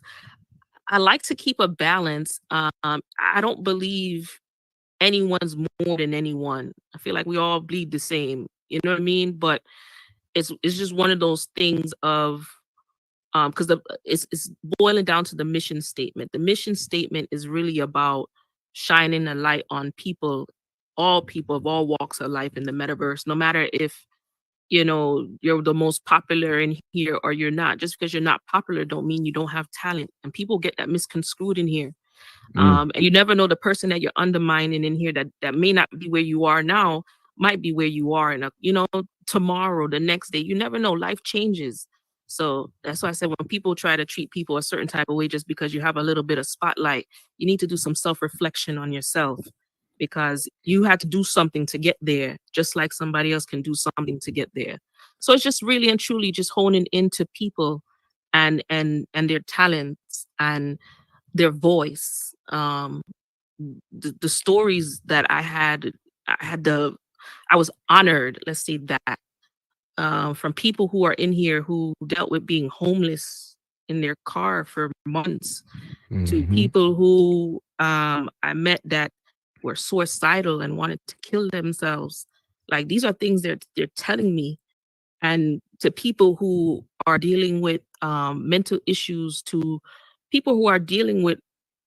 I like to keep a balance. I don't believe anyone's more than anyone. I feel like we all bleed the same. You know what I mean? But it's just one of those things of because it's boiling down to the mission statement. The mission statement is really about shining a light on people of all walks of life in the metaverse, no matter if you're the most popular in here or you're not. Just because you're not popular don't mean you don't have talent, and people get that misconstrued in here. And you never know, the person that you're undermining in here that may not be where you are now might be where you are in tomorrow, the next day. You never know, life changes. So that's why I said when people try to treat people a certain type of way just because you have a little bit of spotlight, you need to do some self-reflection on yourself, because you had to do something to get there, just like somebody else can do something to get there. So it's just really and truly just honing into people and their talents and their voice. The stories that I was honored, let's say that, from people who are in here who dealt with being homeless in their car for months, to people who I met that were suicidal and wanted to kill themselves. Like, these are things they're telling me. And to people who are dealing with mental issues, to people who are dealing with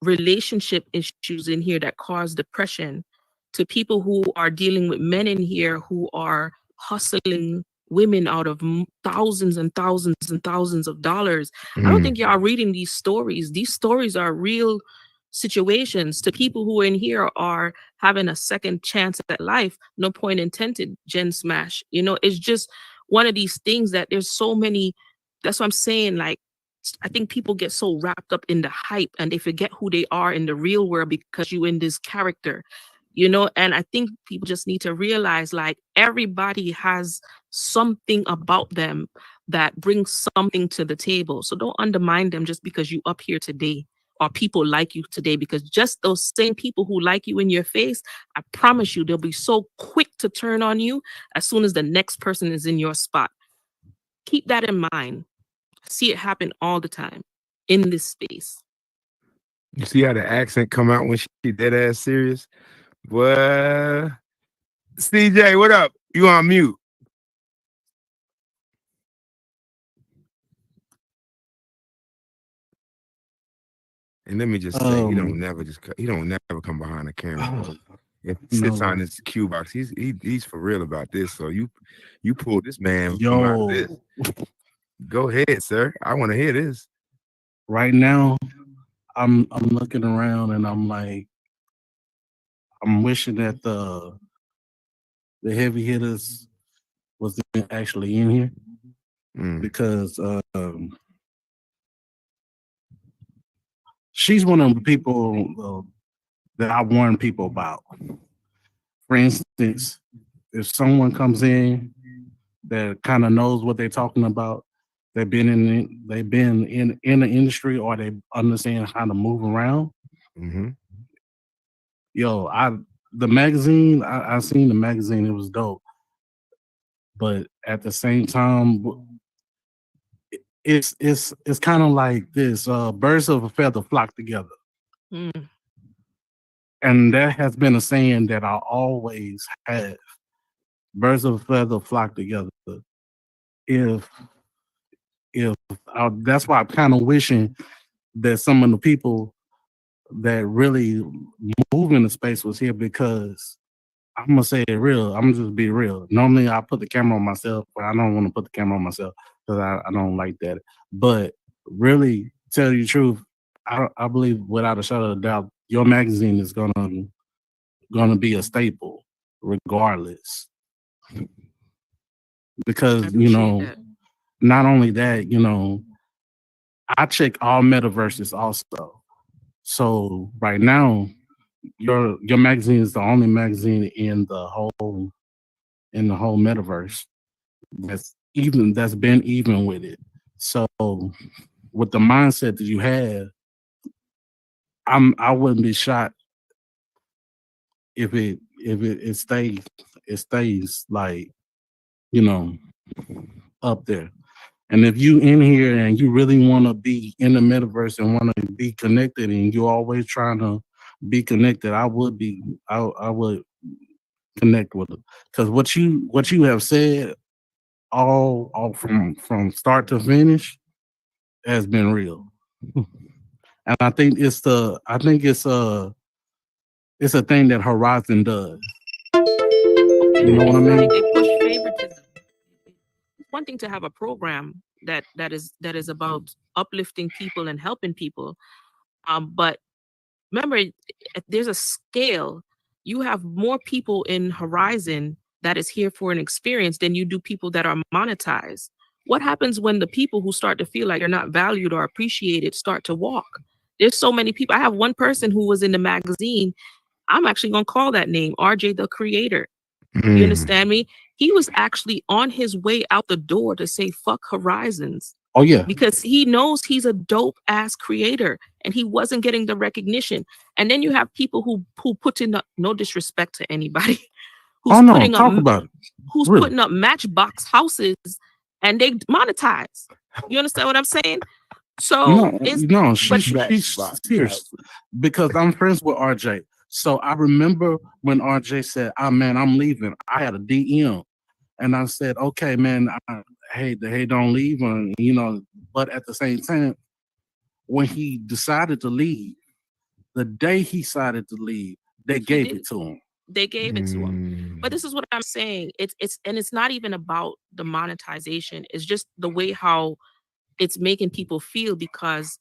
relationship issues in here that cause depression, to people who are dealing with men in here who are hustling women out of thousands and thousands and thousands of dollars. I don't think y'all are reading these stories. These stories are real situations. To people who in here are having a second chance at life, no point intended, Jen Smash. It's just one of these things that there's so many. That's what I'm saying. Like, I think people get so wrapped up in the hype and they forget who they are in the real world because you in this character, and I think people just need to realize, like, everybody has something about them that brings something to the table. So don't undermine them just because you up here today, or people like you today, because just those same people who like you in your face, I promise you, they'll be so quick to turn on you as soon as the next person is in your spot. Keep that in mind. I see it happen all the time in this space. You see how the accent come out when she dead ass serious? What? CJ, what up? You on mute? And let me just say, he don't never come behind the camera. If he sits on his cue box, he's for real about this. So you pulled this man from out of this. Go ahead, sir. I want to hear this. Right now, I'm looking around and I'm like, I'm wishing that the heavy hitters was actually in here because she's one of the people that I warn people about. For instance, if someone comes in that kind of knows what they're talking about, they've been in the industry, or they understand how to move around. Yo, the magazine, I seen the magazine, it was dope. But at the same time, it's kind of like this: birds of a feather flock together. And that has been a saying that I always have. Birds of a feather flock together. If that's why I'm kind of wishing that some of the people that really move in the space was here, because I'm gonna say it real. I'm gonna just be real. Normally I put the camera on myself, but I don't want to put the camera on myself because I don't like that. But really, tell you the truth, I believe without a shadow of a doubt, your magazine is gonna be a staple, regardless. Because not only that, I check all metaverses also. So right now, your magazine is the only magazine in the whole metaverse that's been even with it. So with the mindset that you have, I wouldn't be shocked if it stays like, up there. And if you in here and you really want to be in the metaverse and want to be connected, and you're always trying to be connected, I would connect with it, because what you have said all from start to finish has been real. And I think it's a thing that Horizon does. You know what I mean? They push favoritism. It's one thing to have a program that is about uplifting people and helping people, but remember, there's a scale. You have more people in Horizon that is here for an experience than you do people that are monetized. What happens when the people who start to feel like they're not valued or appreciated start to walk? There's so many people. I have one person who was in the magazine. I'm actually going to call that name, RJ the Creator. You understand me? He was actually on his way out the door to say fuck Horizons. Oh yeah. Because he knows he's a dope ass creator and he wasn't getting the recognition. And then you have people who put in no disrespect to anybody, who's putting up matchbox houses and they monetize. You understand what I'm saying? So she's serious, because I'm friends with RJ. So I remember when RJ said, "Oh man, I'm leaving," I had a DM, and I said, "Okay, man, hey, don't leave," But at the same time, when he decided to leave, the day he decided to leave, they gave it to him. They gave it to him. But this is what I'm saying. It's not even about the monetization. It's just the way how it's making people feel, because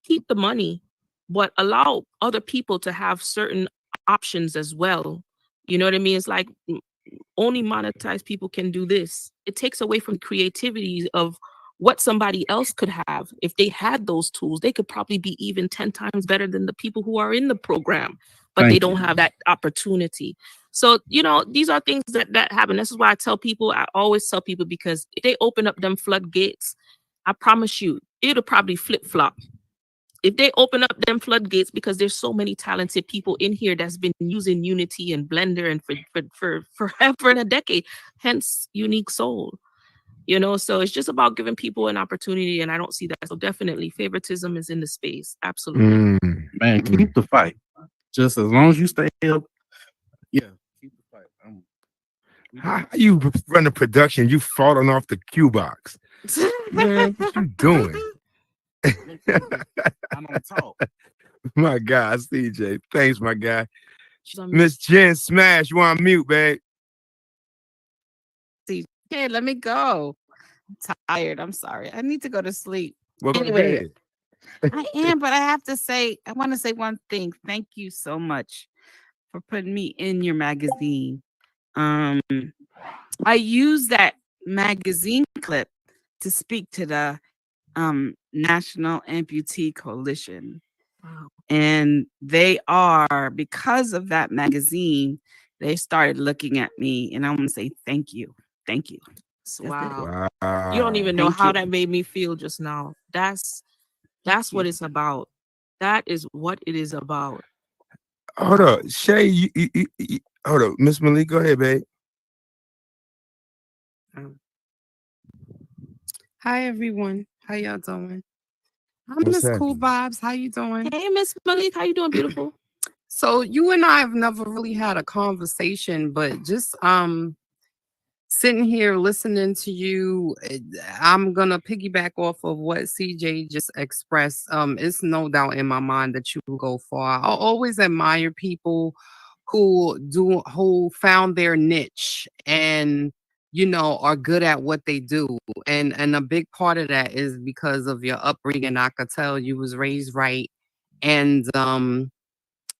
keep the money, but allow other people to have certain options as well. You know what I mean? It's like only monetized people can do this. It takes away from creativity of what somebody else could have. If they had those tools, they could probably be even 10 times better than the people who are in the program, but they don't have that opportunity. So, these are things that happen. This is why I always tell people, because if they open up them floodgates, I promise you, it'll probably flip-flop. If they open up them floodgates, because there's so many talented people in here that's been using Unity and Blender and for forever and a decade, hence Unique Soul. So it's just about giving people an opportunity, and I don't see that. So definitely favoritism is in the space. Absolutely. Man, keep the fight. Just as long as you stay up, keep the fight. How you run a production? You falling off the cue box. Man, what you doing? I don't talk. My God, CJ. Thanks, my guy. Miss Jen Smash, you on mute, babe. Okay, let me go. I'm tired. I'm sorry. I need to go to sleep. Well, anyway, I am, but I want to say one thing. Thank you so much for putting me in your magazine. I use that magazine clip to speak to the National Amputee Coalition. Wow. And they are, because of that magazine, they started looking at me, and I want to say thank you. Thank you. Wow. Wow. You don't even know Thank how you. that made me feel just now. That's what it's about. That is what it is about. Hold up, Shay. Hold up, Miss Malik. Go ahead, babe. Hi everyone. How y'all doing? I'm What's Miss Cool happening? Vibes. How you doing? Hey, Miss Malik, how you doing, beautiful? So you and I have never really had a conversation, but just sitting here listening to you, I'm gonna piggyback off of what CJ just expressed. It's no doubt in my mind that you will go far. I always admire people who found their niche and are good at what they do. And a big part of that is because of your upbringing. I could tell you was raised right. And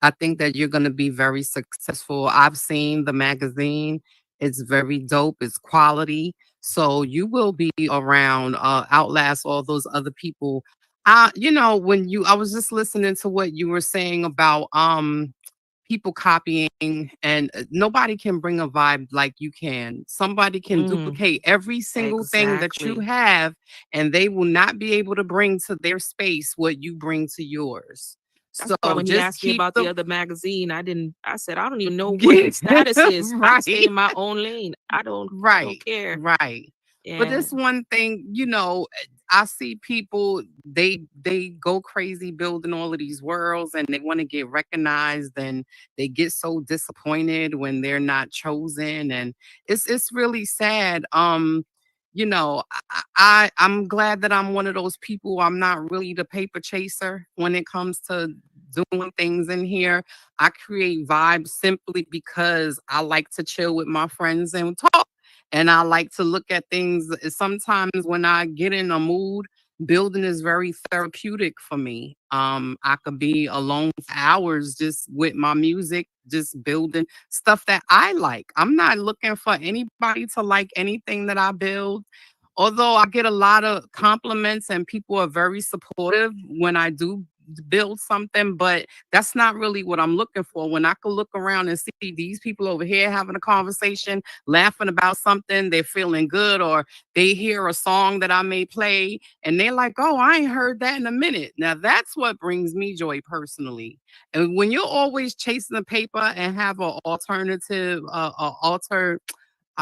I think that you're going to be very successful. I've seen the magazine. It's very dope. It's quality. So you will be around, outlast all those other people. I was just listening to what you were saying about people copying, and nobody can bring a vibe like you can. Somebody can duplicate every single thing that you Exactly. have, and they will not be able to bring to their space what you bring to yours. That's So why when he just asked me keep about the the other magazine, I said, I don't even know what its status is. I stay in my own lane. I don't care. Right. But Yeah. this one thing, I see people, they go crazy building all of these worlds, and they want to get recognized, and they get so disappointed when they're not chosen, and it's really sad. I'm glad that I'm one of those people. I'm not really the paper chaser when it comes to doing things in here. I create vibes simply because I like to chill with my friends and talk. And I like to look at things. Sometimes when I get in a mood, building is very therapeutic for me. I could be alone for hours just with my music, just building stuff that I like. I'm not looking for anybody to like anything that I build. Although I get a lot of compliments and people are very supportive when I do build something, but that's not really what I'm looking for. When I can look around and see these people over here having a conversation, laughing about something, they're feeling good, or they hear a song that I may play and they're like, oh, I ain't heard that in a minute. Now that's what brings me joy personally. And when you're always chasing the paper and have an alternative,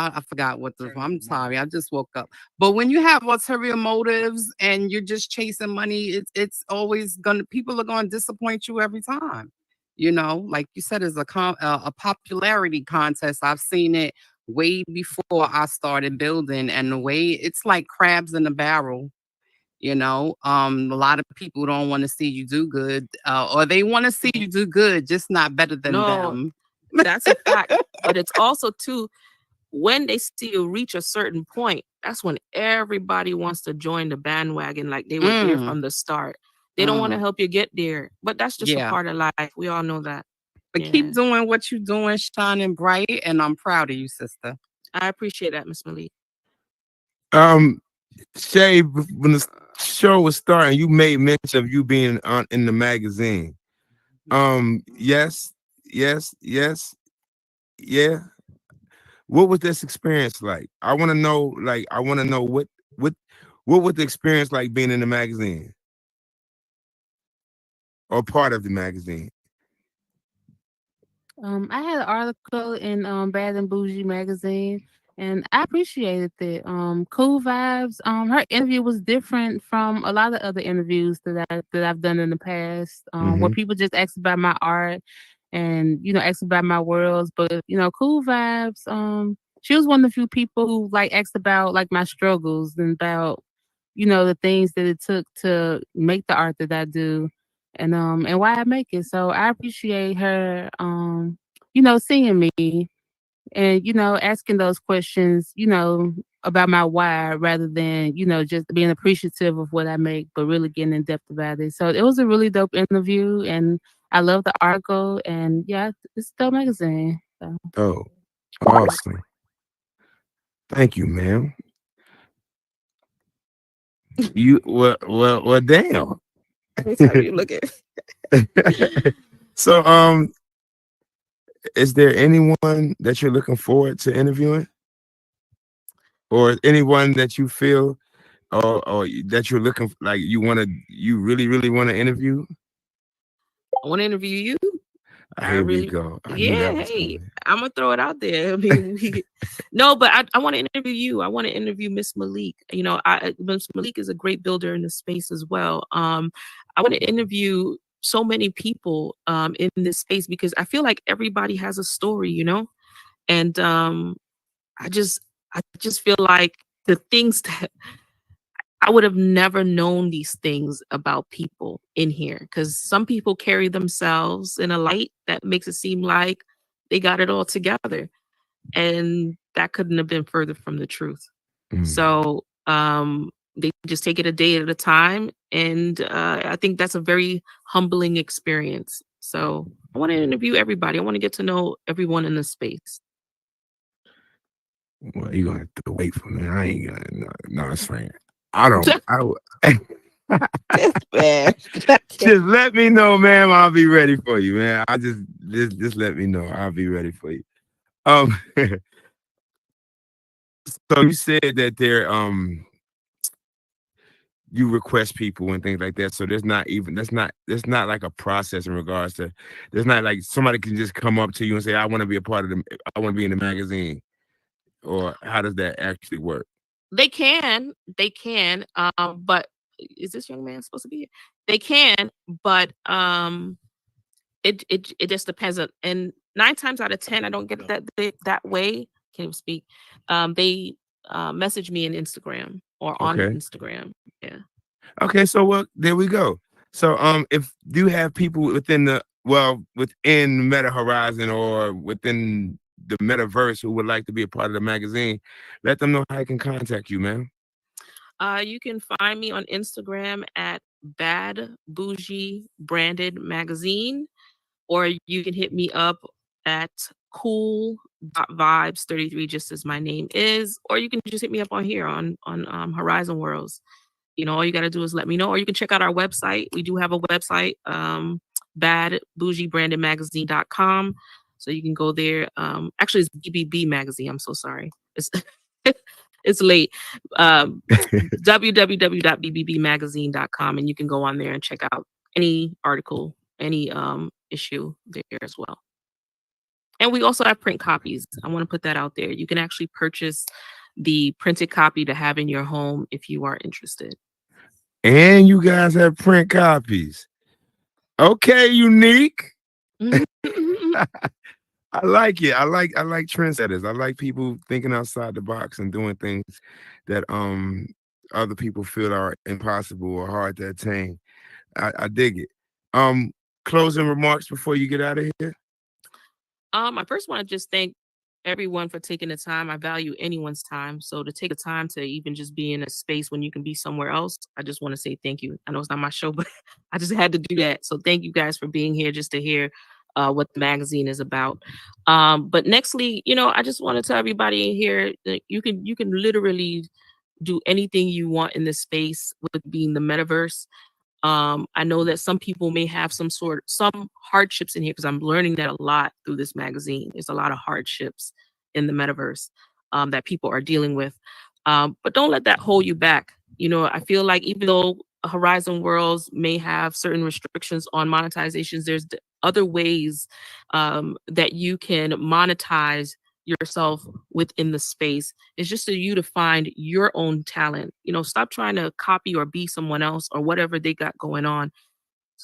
I forgot what I'm sorry, I just woke up. But when you have ulterior motives and you're just chasing money, it's always people are gonna disappoint you every time. Like you said, it's a popularity contest. I've seen it way before I started building, and the way it's like crabs in a barrel. A lot of people don't want to see you do good, or they want to see you do good, just not better than No, them. that's a fact. But it's also too, when they see you reach a certain point, that's when everybody wants to join the bandwagon like they were there from the start. They don't want to help you get there. But that's just a Yeah. part of life. We all know that. But keep doing what you're doing, shining bright, and I'm proud of you, sister. I appreciate that, Miss Malik. Shay, when the show was starting, you made mention of you being in the magazine. Yes, yeah. What was this experience like? I want to know. I want to know what was the experience like being in the magazine or part of the magazine? I had an article in Bad&BougieBrandedMagazine, and I appreciated it. Cool Vibes. Her interview was different from a lot of other interviews that I've done in the past, where people just ask about my art and ask about my worlds. But Cool Vibes. She was one of the few people who asked about my struggles and about the things that it took to make the art that I do, and why I make it. So I appreciate her seeing me and asking those questions, about my why rather than, just being appreciative of what I make, but really getting in depth about it. So it was a really dope interview, and I love the article, and yeah, it's a dope magazine. So. Oh, awesome. Thank you, ma'am. You well damn. That's how you look at it. So is there anyone that you're looking forward to interviewing? Or anyone that you feel or that you're looking like you really want to interview? I want to interview you. Here we go. I knew Yeah, that was hey, coming. I'm gonna throw it out there. I mean, no, but I want to interview you. I want to interview Miss Malik. You know, Miss Malik is a great builder in the space as well. I want to interview so many people in this space because I feel like everybody has a story, you know, and I just feel like the things that I would have never known these things about people in here because some people carry themselves in a light that makes it seem like they got it all together. And that couldn't have been further from the truth. So they just take it a day at a time. And I think that's a very humbling experience. So I want to interview everybody. I want to get to know everyone in the space. Well, you're gonna have to wait for me. I ain't gonna no, it's fine. That's bad. Just let me know, ma'am. I'll be ready for you, man. I just let me know. I'll be ready for you. So you said that you request people and things like that. So that's not like a process in regards to there's not like somebody can just come up to you and say, I want to be a part of I want to be in the magazine. Or how does that actually work? They can, but is this young man supposed to be here? They can, but it just depends on, and 9 times out of 10, I don't get it that way. Can't even speak. They message me in Instagram or on Instagram. Yeah. Okay, so well, there we go. So if you have people within Meta Horizon or within the metaverse who would like to be a part of the magazine, let them know how I can contact you, man. You can find me on Instagram at Bad&BougieBrandedMagazine, or you can hit me up at Cool.Vibez33, just as my name is, or you can just hit me up on here on Horizon Worlds. You know, all you got to do is let me know, or you can check out our website. We do have a website, BadBougieBrandedMagazine.com. So you can go there. Actually, it's BBB Magazine. I'm so sorry. It's it's late. www.bbbmagazine.com, and you can go on there and check out any article, any issue there as well. And we also have print copies. I want to put that out there. You can actually purchase the printed copy to have in your home if you are interested. And you guys have print copies. Okay, unique. I like it. I like trendsetters. I like people thinking outside the box and doing things that other people feel are impossible or hard to attain. I dig it. Closing remarks before you get out of here. I first want to just thank everyone for taking the time. I value anyone's time. So to take the time to even just be in a space when you can be somewhere else, I just want to say thank you. I know it's not my show, but I just had to do that. So thank you guys for being here just to hear what the magazine is about. But nextly, you know, I just want to tell everybody in here that you can literally do anything you want in this space with being the metaverse. I know that some people may have some hardships in here because I'm learning that a lot through this magazine. There's a lot of hardships in the metaverse that people are dealing with. But don't let that hold you back. You know, I feel like even though Horizon Worlds may have certain restrictions on monetizations, there's other ways that you can monetize yourself within the space. It's just for you to find your own talent. You know, stop trying to copy or be someone else or whatever they got going on.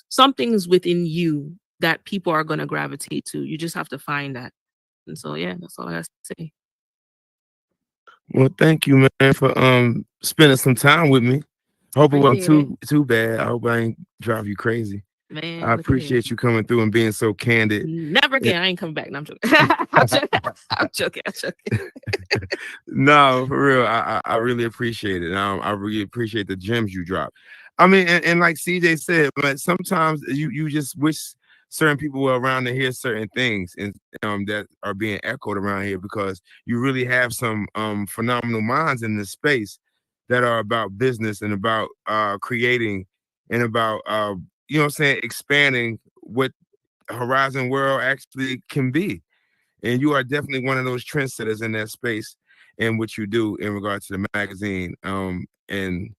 Something's within you that people are going to gravitate to. You just have to find that. And so, yeah, that's all I have to say. Well, thank you, man, for spending some time with me. Hope it wasn't too bad. I hope I ain't drive you crazy. Man, I appreciate you coming through and being so candid. Never again. I ain't coming back. No, I'm joking. I'm joking. No, for real. I really appreciate it. I really appreciate the gems you drop. I mean, and like CJ said, but sometimes you just wish certain people were around to hear certain things and that are being echoed around here, because you really have some phenomenal minds in this space that are about business and about creating and about you know what I'm saying, expanding what Horizon World actually can be. And you are definitely one of those trendsetters in that space and what you do in regards to the magazine. And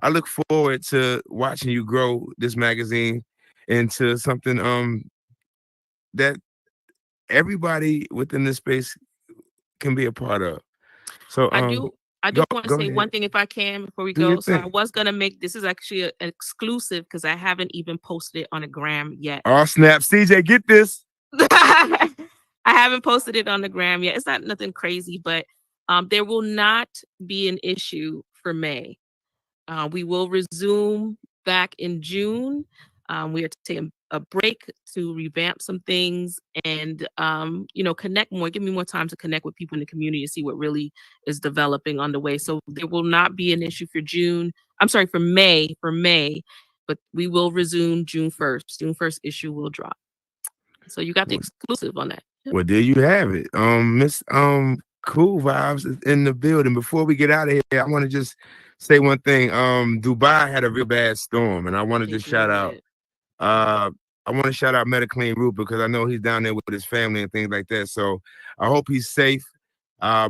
I look forward to watching you grow this magazine into something that everybody within this space can be a part of. So I do want to go say ahead. one thing if I can before we Do your go. So I thing. was gonna make this is actually an exclusive because I haven't even posted it on a gram yet. Oh snap, CJ, get this. I haven't posted it on the gram yet. It's not nothing crazy, but there will not be an issue for May. We will resume back in June. We are taking a break to revamp some things and, you know, connect more, give me more time to connect with people in the community to see what really is developing on the way. So there will not be an issue for June. I'm sorry, for May, but we will resume June 1st. June 1st issue will drop. So you got the exclusive on that. Well, there you have it. Miss Cool Vibes is in the building. Before we get out of here, I want to just say one thing. Dubai had a real bad storm, and I wanted to shout out I want to shout out Metaclean Root because I know he's down there with his family and things like that. So I hope he's safe. I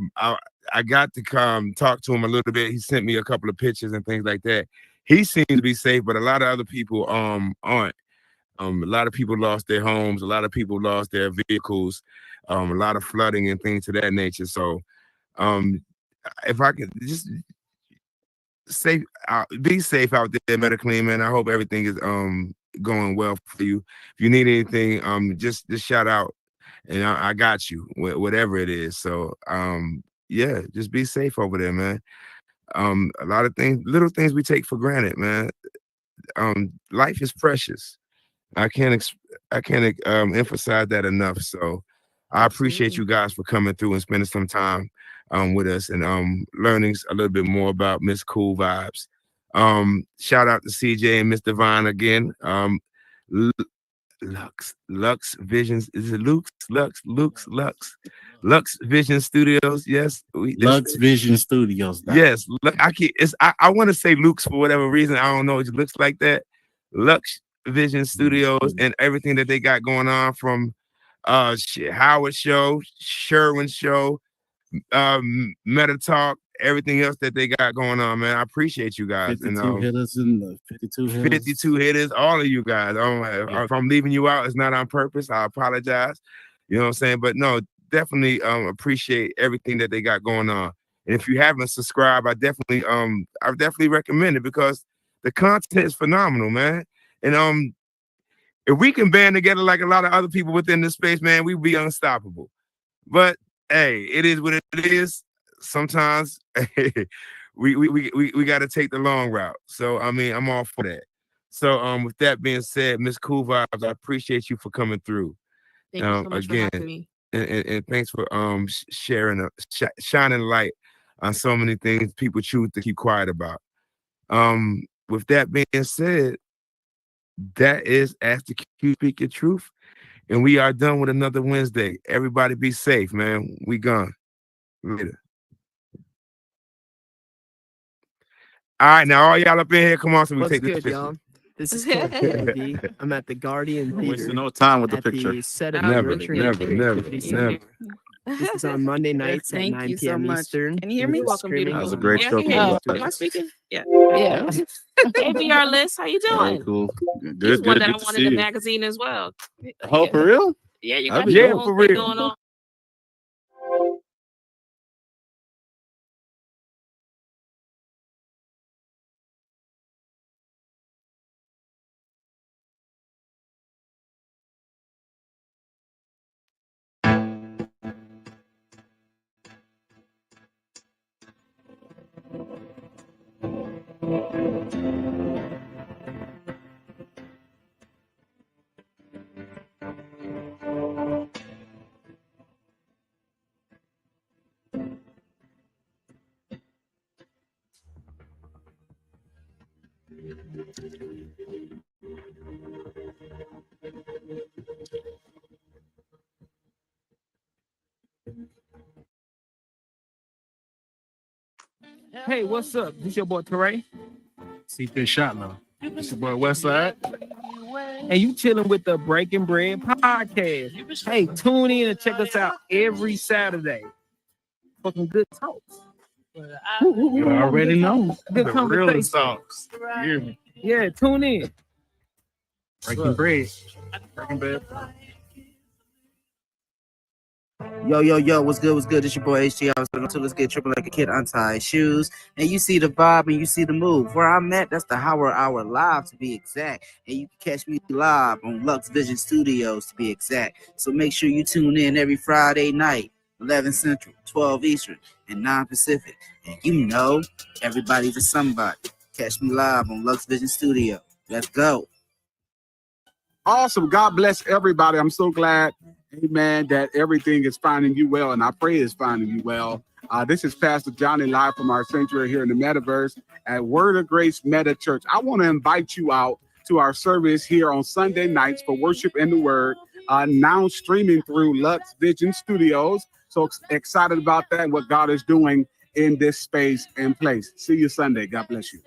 got to come talk to him a little bit. He sent me a couple of pictures and things like that. He seems to be safe, but a lot of other people aren't. A lot of people lost their homes. A lot of people lost their vehicles. A lot of flooding and things of that nature. So if I could just safe, be safe out there, Metaclean, man. I hope everything is going well for you. If you need anything, just shout out, and I got you, whatever it is. So yeah, just be safe over there, man. A lot of things, little things we take for granted, man. Life is precious. I can't emphasize that enough. So I appreciate you guys for coming through and spending some time with us and learning a little bit more about Miss Cool Vibes. Shout out to CJ and Miss Divine again. Lux Visions. Is it Lux Vision Studios? Yes. Lux Vision Studios. Yes. I want to say Luke's for whatever reason. I don't know. It looks like that. Lux Vision Studios and everything that they got going on from Howard Show, Sherwin Show, Meta Talk, everything else that they got going on, man. I appreciate you guys. 52 hitters and the 52 hitters. 52 hitters, all of you guys. If I'm leaving you out, it's not on purpose. I apologize. You know what I'm saying? But no, definitely appreciate everything that they got going on. And if you haven't subscribed, I definitely recommend it because the content is phenomenal, man. And if we can band together like a lot of other people within this space, man, we'd be unstoppable. But hey, it is what it is. Sometimes we got to take the long route. So I mean, I'm all for that. So with that being said, Miss Cool Vibes, I appreciate you for coming through. Thank you so much for having me. And thanks for sharing shining light on so many things people choose to keep quiet about. With that being said, that is Ask the Q Speak Your Truth. And we are done with another Wednesday. Everybody be safe, man. We gone. Later. All right, now all y'all up in here, come on, so we What's take this good, picture. y'all? This is KOD. I'm at the Guardian Theater. Wasting no time with the at picture. The set of Never, Nurturing never, Creativity never, Seminar. never. This is on Monday nights at Thank 9 you so p.m. much. Eastern. Can you hear me? You're welcome, Screaming beautiful. That was a on great Yeah, I show. can hear you. Cool Am I Vibes. speaking? Yeah. Yeah. Hey, VR List, how you All right, doing? cool. He's Good, one good, that I good to wanted see the you. magazine as well. Oh, for real? Yeah, you That'd got be your dope. own for thing real. going on. Hey, what's up? This your boy Teray. CP Shot now. It's your boy Westside. And you chilling with the Breaking Bread podcast. Hey, tune in and check us out every Saturday. Fucking good talks. You already know. Good The conversation. realest talks. You hear me? Yeah, tune in. Breaking bread. Breaking bread. Yo, what's good? What's good? It's your boy HG. I was going to let's get triple like a kid untie shoes. And you see the vibe and you see the move. Where I'm at, that's the Howard Hour Live to be exact. And you can catch me live on Lux Vision Studios to be exact. So make sure you tune in every Friday night, 11 Central, 12 Eastern, and 9 Pacific. And you know, everybody's a somebody. Catch me live on Lux Vision Studio. Let's go. Awesome. God bless everybody. I'm so glad, amen, that everything is finding you well, and I pray it's finding you well. This is Pastor Johnny live from our sanctuary here in the Metaverse at Word of Grace Meta Church. I want to invite you out to our service here on Sunday nights for worship and the word, now streaming through Lux Vision Studios. So excited about that and what God is doing in this space and place. See you Sunday. God bless you.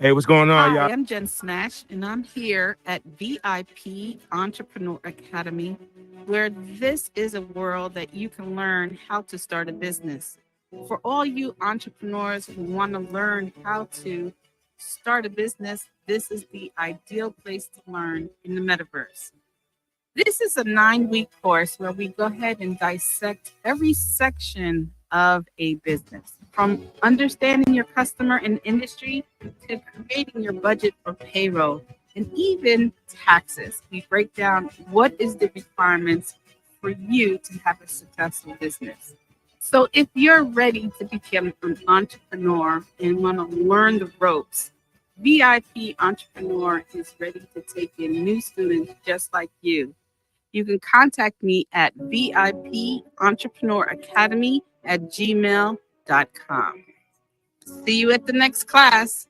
Hey, what's going on, y'all? Hi, I'm Jen Smash, and I'm here at VIP Entrepreneur Academy, where this is a world that you can learn how to start a business. For all you entrepreneurs who want to learn how to start a business, this is the ideal place to learn in the metaverse. This is a 9-week course where we go ahead and dissect every section of a business, from understanding your customer and industry to creating your budget for payroll and even taxes. We break down what is the requirements for you to have a successful business. So if you're ready to become an entrepreneur and want to learn the ropes, VIP Entrepreneur is ready to take in new students just like you. You can contact me at VIPEntrepreneur Academy@gmail.com. See you at the next class.